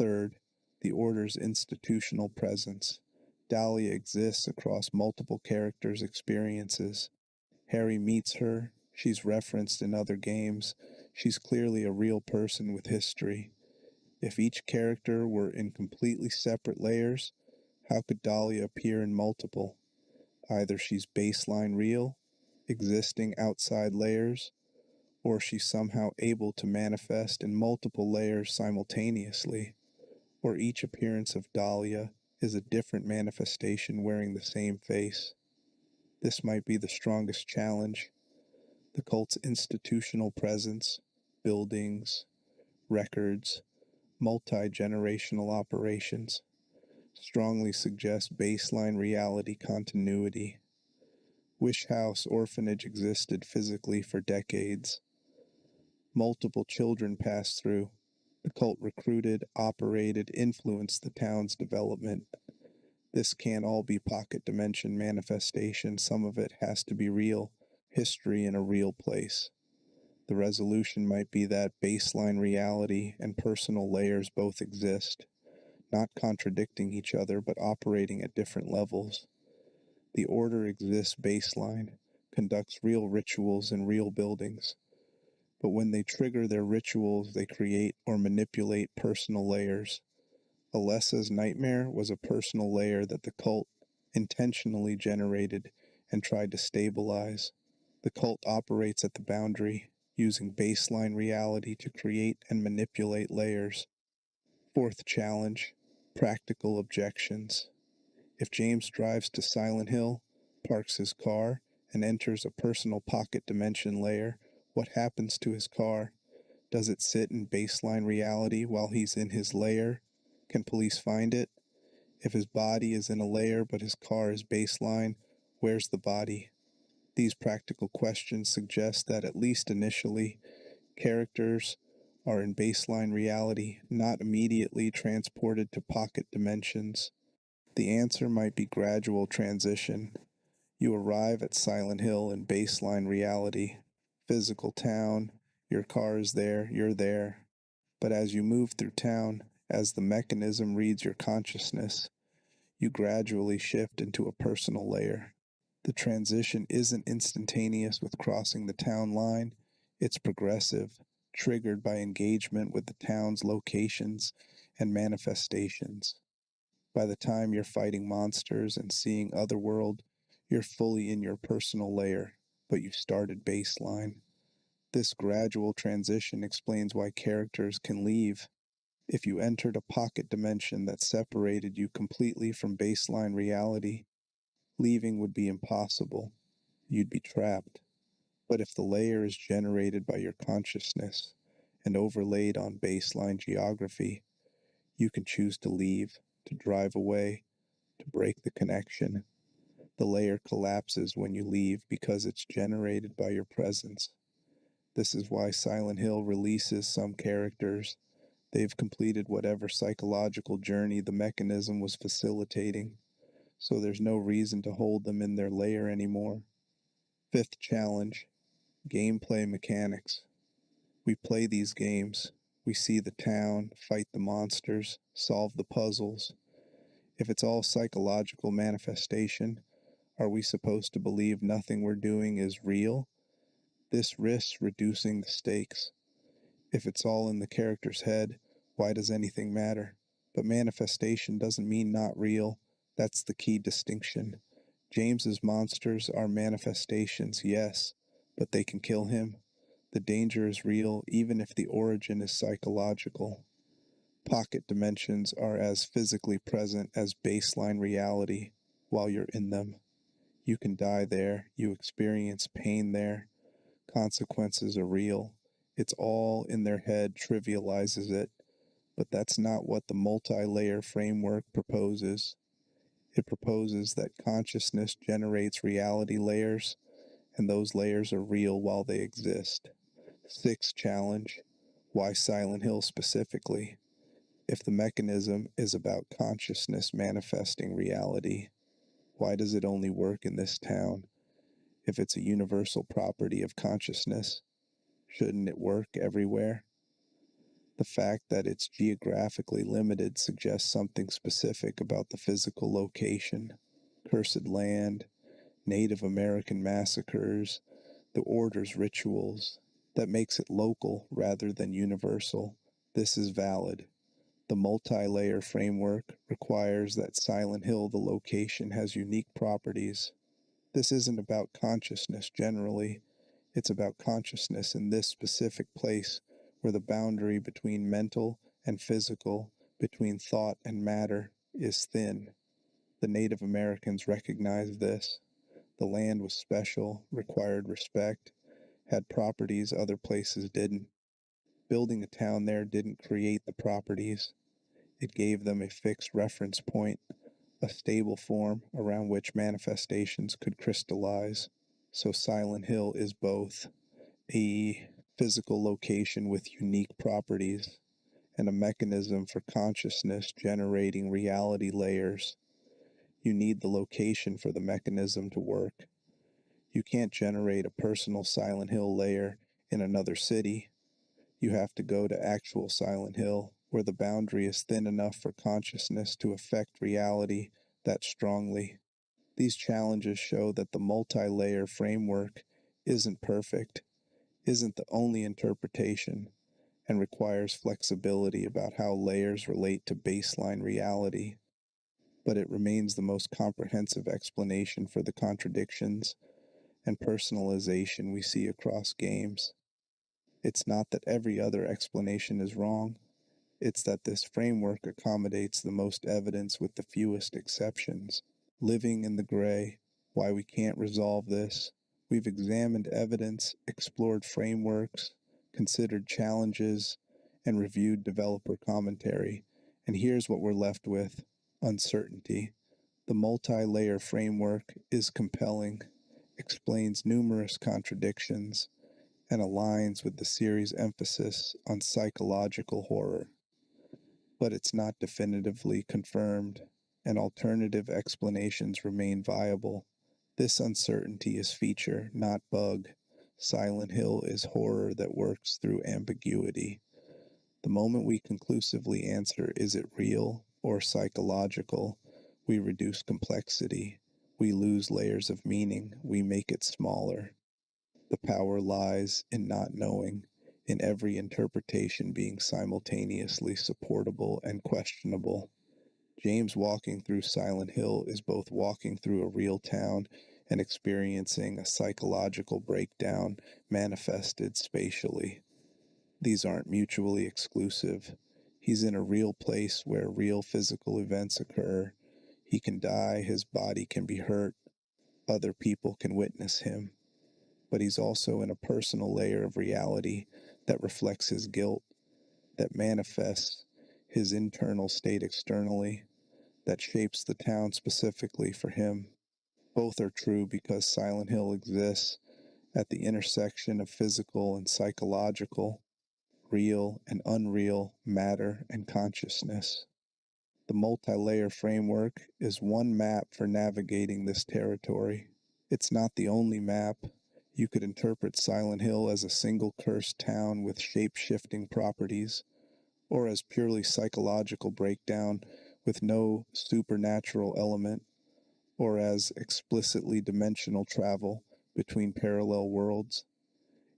[SPEAKER 1] Third, the Order's institutional presence. Dahlia exists across multiple characters' experiences. Harry meets her, she's referenced in other games, she's clearly a real person with history. If each character were in completely separate layers, how could Dahlia appear in multiple? Either she's baseline real, existing outside layers, or she's somehow able to manifest in multiple layers simultaneously, or each appearance of Dahlia is a different manifestation wearing the same face. This might be the strongest challenge. The cult's institutional presence, buildings, records, multi-generational operations, strongly suggest baseline reality continuity. Wish House Orphanage existed physically for decades. Multiple children passed through. The cult recruited, operated, influenced the town's development. This can't all be pocket dimension manifestation. Some of it has to be real, history in a real place. The resolution might be that baseline reality and personal layers both exist, not contradicting each other but operating at different levels. The Order exists baseline, conducts real rituals in real buildings, but when they trigger their rituals, they create or manipulate personal layers. Alessa's nightmare was a personal layer that the cult intentionally generated and tried to stabilize. The cult operates at the boundary, using baseline reality to create and manipulate layers. Fourth challenge, practical objections. If James drives to Silent Hill, parks his car, and enters a personal pocket dimension layer, what happens to his car? Does it sit in baseline reality while he's in his layer? Can police find it? If his body is in a layer but his car is baseline, where's the body? These practical questions suggest that, at least initially, characters are in baseline reality, not immediately transported to pocket dimensions. The answer might be gradual transition. You arrive at Silent Hill in baseline reality, physical town, your car is there, you're there. But as you move through town, as the mechanism reads your consciousness, you gradually shift into a personal layer. The transition isn't instantaneous with crossing the town line, it's progressive, triggered by engagement with the town's locations and manifestations. By the time you're fighting monsters and seeing Otherworld, you're fully in your personal layer, but you started baseline. This gradual transition explains why characters can leave. If you entered a pocket dimension that separated you completely from baseline reality, leaving would be impossible. You'd be trapped. But if the layer is generated by your consciousness and overlaid on baseline geography, you can choose to leave, to drive away, to break the connection. The layer collapses when you leave because it's generated by your presence. This is why Silent Hill releases some characters. They've completed whatever psychological journey the mechanism was facilitating, so there's no reason to hold them in their layer anymore. Fifth challenge, gameplay mechanics. We play these games. We see the town, fight the monsters, solve the puzzles. If it's all psychological manifestation, are we supposed to believe nothing we're doing is real? This risks reducing the stakes. If it's all in the character's head, why does anything matter? But manifestation doesn't mean not real. That's the key distinction. James's monsters are manifestations, yes, but they can kill him. The danger is real, even if the origin is psychological. Pocket dimensions are as physically present as baseline reality while you're in them. You can die there, you experience pain there. Consequences are real. It's all in their head trivializes it, but that's not what the multi-layer framework proposes. It proposes that consciousness generates reality layers, and those layers are real while they exist. Sixth challenge, why Silent Hill specifically? If the mechanism is about consciousness manifesting reality, why does it only work in this town? If it's a universal property of consciousness, shouldn't it work everywhere? The fact that it's geographically limited suggests something specific about the physical location. Cursed land, Native American massacres, the Order's rituals, that makes it local rather than universal. This is valid. The multi-layer framework requires that Silent Hill, the location, has unique properties. This isn't about consciousness generally, it's about consciousness in this specific place where the boundary between mental and physical, between thought and matter, is thin. The Native Americans recognized this. The land was special, required respect, had properties other places didn't. Building a town there didn't create the properties. It gave them a fixed reference point, a stable form around which manifestations could crystallize. So Silent Hill is both a physical location with unique properties and a mechanism for consciousness generating reality layers. You need the location for the mechanism to work. You can't generate a personal Silent Hill layer in another city. You have to go to actual Silent Hill, where the boundary is thin enough for consciousness to affect reality that strongly. These challenges show that the multi-layer framework isn't perfect, isn't the only interpretation, and requires flexibility about how layers relate to baseline reality. But it remains the most comprehensive explanation for the contradictions and personalization we see across games. It's not that every other explanation is wrong, it's that this framework accommodates the most evidence with the fewest exceptions. Living in the gray, why we can't resolve this. We've examined evidence, explored frameworks, considered challenges, and reviewed developer commentary. And here's what we're left with: uncertainty. The multi-layer framework is compelling, explains numerous contradictions, and aligns with the series' emphasis on psychological horror. But it's not definitively confirmed, and alternative explanations remain viable. This uncertainty is feature, not bug. Silent Hill is horror that works through ambiguity. The moment we conclusively answer, is it real or psychological, we reduce complexity. We lose layers of meaning. We make it smaller. The power lies in not knowing, in every interpretation being simultaneously supportable and questionable. James walking through Silent Hill is both walking through a real town and experiencing a psychological breakdown manifested spatially. These aren't mutually exclusive. He's in a real place where real physical events occur. He can die, his body can be hurt, other people can witness him. But he's also in a personal layer of reality that reflects his guilt, that manifests his internal state externally, that shapes the town specifically for him. Both are true because Silent Hill exists at the intersection of physical and psychological, real and unreal, matter and consciousness. The multi-layer framework is one map for navigating this territory. It's not the only map. You could interpret Silent Hill as a single cursed town with shape-shifting properties, or as purely psychological breakdown with no supernatural element, or as explicitly dimensional travel between parallel worlds.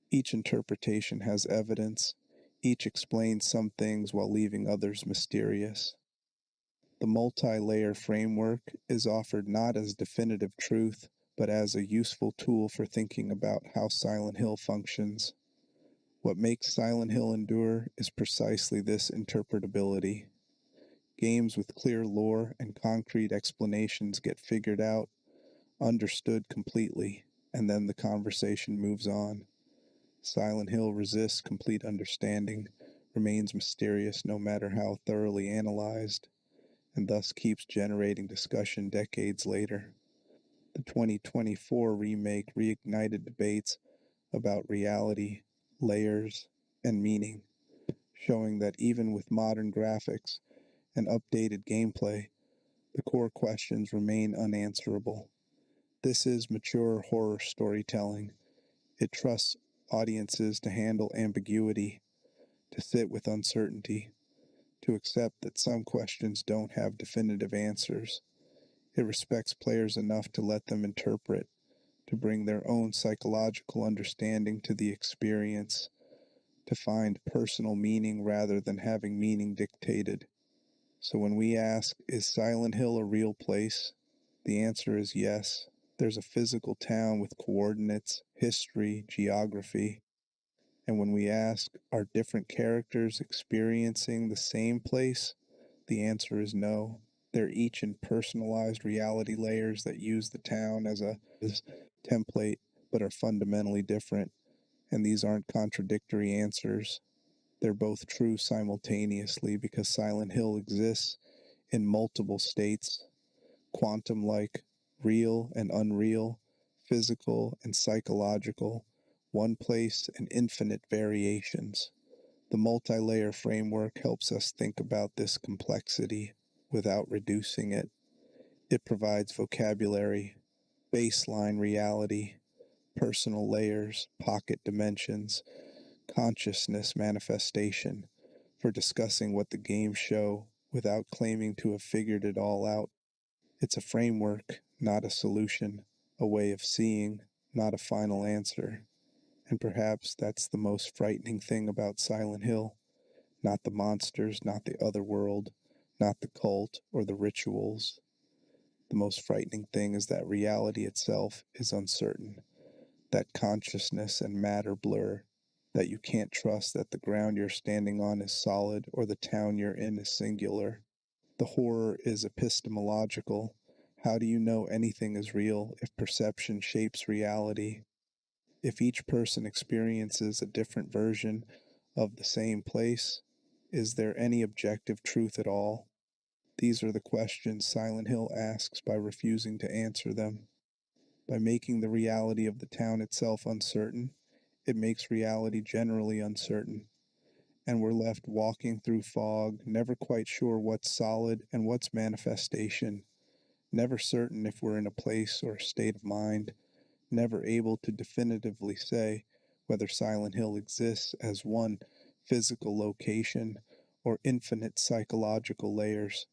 [SPEAKER 1] Each interpretation has evidence, each explains some things while leaving others mysterious. The multi-layer framework is offered not as definitive truth, but as a useful tool for thinking about how Silent Hill functions. What makes Silent Hill endure is precisely this interpretability. Games with clear lore and concrete explanations get figured out, understood completely, and then the conversation moves on. Silent Hill resists complete understanding, remains mysterious no matter how thoroughly analyzed, and thus keeps generating discussion decades later. The 2024 remake reignited debates about reality, layers, and meaning, showing that even with modern graphics and updated gameplay, the core questions remain unanswerable. This is mature horror storytelling. It trusts audiences to handle ambiguity, to sit with uncertainty, to accept that some questions don't have definitive answers. It respects players enough to let them interpret, to bring their own psychological understanding to the experience, to find personal meaning rather than having meaning dictated. So when we ask, is Silent Hill a real place? The answer is yes. There's a physical town with coordinates, history, geography. And when we ask, are different characters experiencing the same place? The answer is no. They're each in personalized reality layers that use the town as a template, but are fundamentally different. And these aren't contradictory answers. They're both true simultaneously because Silent Hill exists in multiple states, quantum-like, real and unreal, physical and psychological, one place and infinite variations. The multi-layer framework helps us think about this complexity without reducing it. It provides vocabulary, baseline reality, personal layers, pocket dimensions, consciousness manifestation for discussing what the games show without claiming to have figured it all out. It's a framework, not a solution, a way of seeing, not a final answer. And perhaps that's the most frightening thing about Silent Hill. Not the monsters, not the other world, not the cult or the rituals. The most frightening thing is that reality itself is uncertain, that consciousness and matter blur, that you can't trust that the ground you're standing on is solid or the town you're in is singular. The horror is epistemological. How do you know anything is real if perception shapes reality? If each person experiences a different version of the same place, is there any objective truth at all? These are the questions Silent Hill asks by refusing to answer them. By making the reality of the town itself uncertain, it makes reality generally uncertain, and we're left walking through fog, never quite sure what's solid and what's manifestation, never certain if we're in a place or a state of mind, never able to definitively say whether Silent Hill exists as one physical location or infinite psychological layers,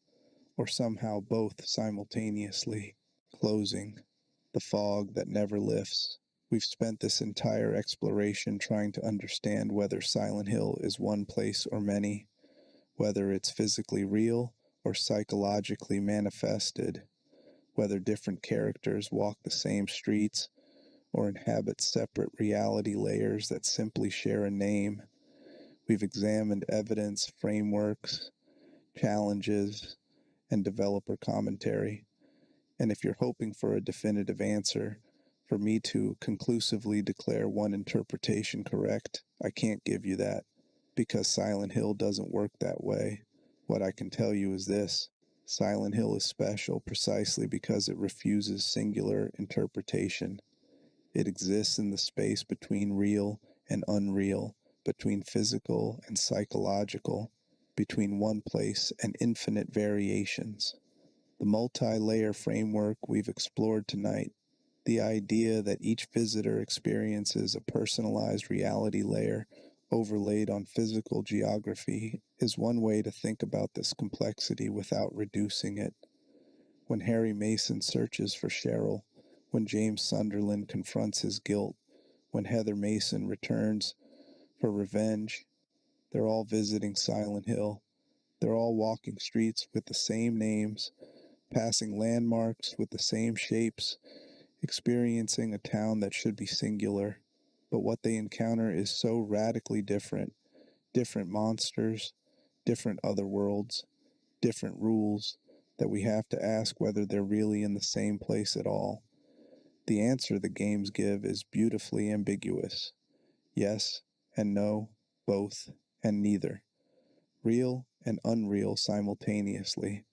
[SPEAKER 1] or somehow both simultaneously. Closing. The fog that never lifts. We've spent this entire exploration trying to understand whether Silent Hill is one place or many, whether it's physically real or psychologically manifested, whether different characters walk the same streets or inhabit separate reality layers that simply share a name. We've examined evidence, frameworks, challenges, and developer commentary. And if you're hoping for a definitive answer, for me to conclusively declare one interpretation correct, I can't give you that, because Silent Hill doesn't work that way. What I can tell you is this: Silent Hill is special precisely because it refuses singular interpretation. It exists in the space between real and unreal, between physical and psychological, between one place and infinite variations. The multi-layer framework we've explored tonight, the idea that each visitor experiences a personalized reality layer overlaid on physical geography, is one way to think about this complexity without reducing it. When Harry Mason searches for Cheryl, when James Sunderland confronts his guilt, when Heather Mason returns for revenge, they're all visiting Silent Hill. They're all walking streets with the same names, passing landmarks with the same shapes, experiencing a town that should be singular. But what they encounter is so radically different. Different monsters, different other worlds, different rules, that we have to ask whether they're really in the same place at all. The answer the games give is beautifully ambiguous. Yes and no, both and neither. Real and unreal simultaneously.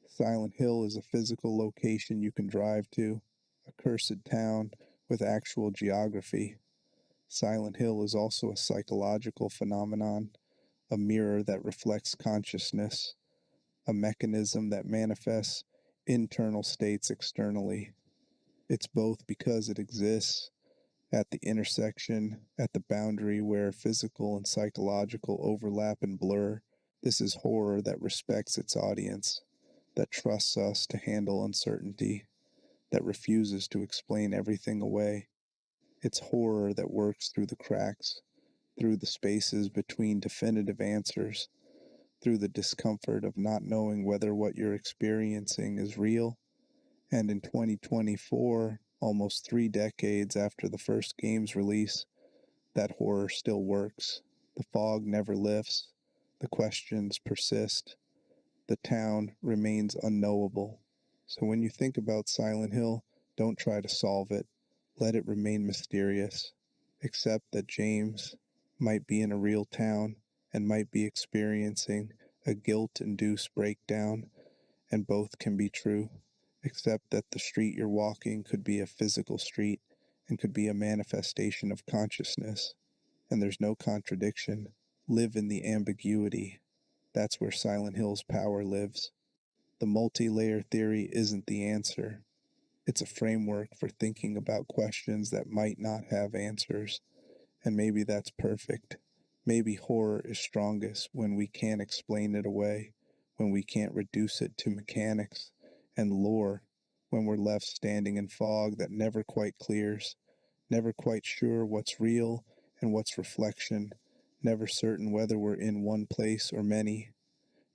[SPEAKER 1] Silent Hill is a physical location you can drive to, a cursed town with actual geography. Silent Hill is also a psychological phenomenon, a mirror that reflects consciousness, a mechanism that manifests internal states externally. It's both because it exists, At the intersection, at the boundary where physical and psychological overlap and blur, this is horror that respects its audience, that trusts us to handle uncertainty, that refuses to explain everything away. It's horror that works through the cracks, through the spaces between definitive answers, through the discomfort of not knowing whether what you're experiencing is real. And in 2024, almost 3 decades after the first game's release, that horror still works. The fog never lifts, the questions persist, the town remains unknowable. So when you think about Silent Hill, don't try to solve it. Let it remain mysterious. Accept that James might be in a real town and might be experiencing a guilt-induced breakdown, and both can be true. Accept that the street you're walking could be a physical street and could be a manifestation of consciousness, and there's no contradiction. Live in the ambiguity. That's where Silent Hill's power lives. The multi-layer theory isn't the answer. It's a framework for thinking about questions that might not have answers, and maybe that's perfect. Maybe horror is strongest when we can't explain it away, when we can't reduce it to mechanics and lore, when we're left standing in fog that never quite clears, never quite sure what's real and what's reflection, never certain whether we're in one place or many,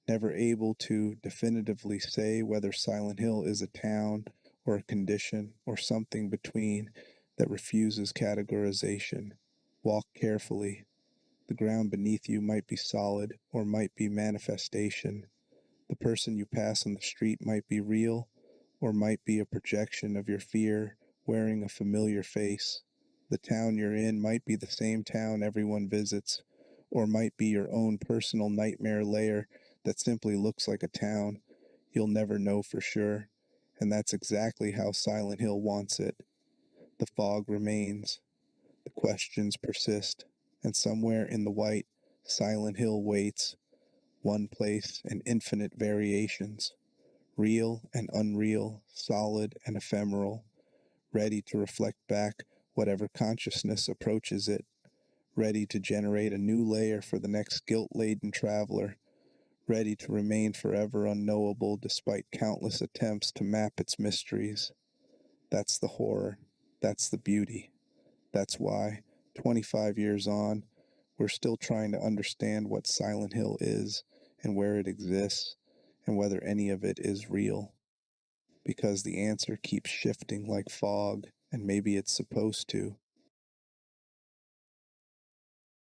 [SPEAKER 1] never able to definitively say whether Silent Hill is a town or a condition or something between that refuses categorization. Walk carefully. The ground beneath you might be solid or might be manifestation. The person you pass on the street might be real or might be a projection of your fear wearing a familiar face. The town you're in might be the same town everyone visits, or might be your own personal nightmare lair that simply looks like a town. You'll never know for sure, and that's exactly how Silent Hill wants it. The fog remains, the questions persist, and somewhere in the white, Silent Hill waits, one place and infinite variations, real and unreal, solid and ephemeral, ready to reflect back whatever consciousness approaches it, ready to generate a new layer for the next guilt-laden traveler, ready to remain forever unknowable despite countless attempts to map its mysteries. That's the horror. That's the beauty. That's why, 25 years on, we're still trying to understand what Silent Hill is and where it exists and whether any of it is real. Because the answer keeps shifting like fog, and maybe it's supposed to.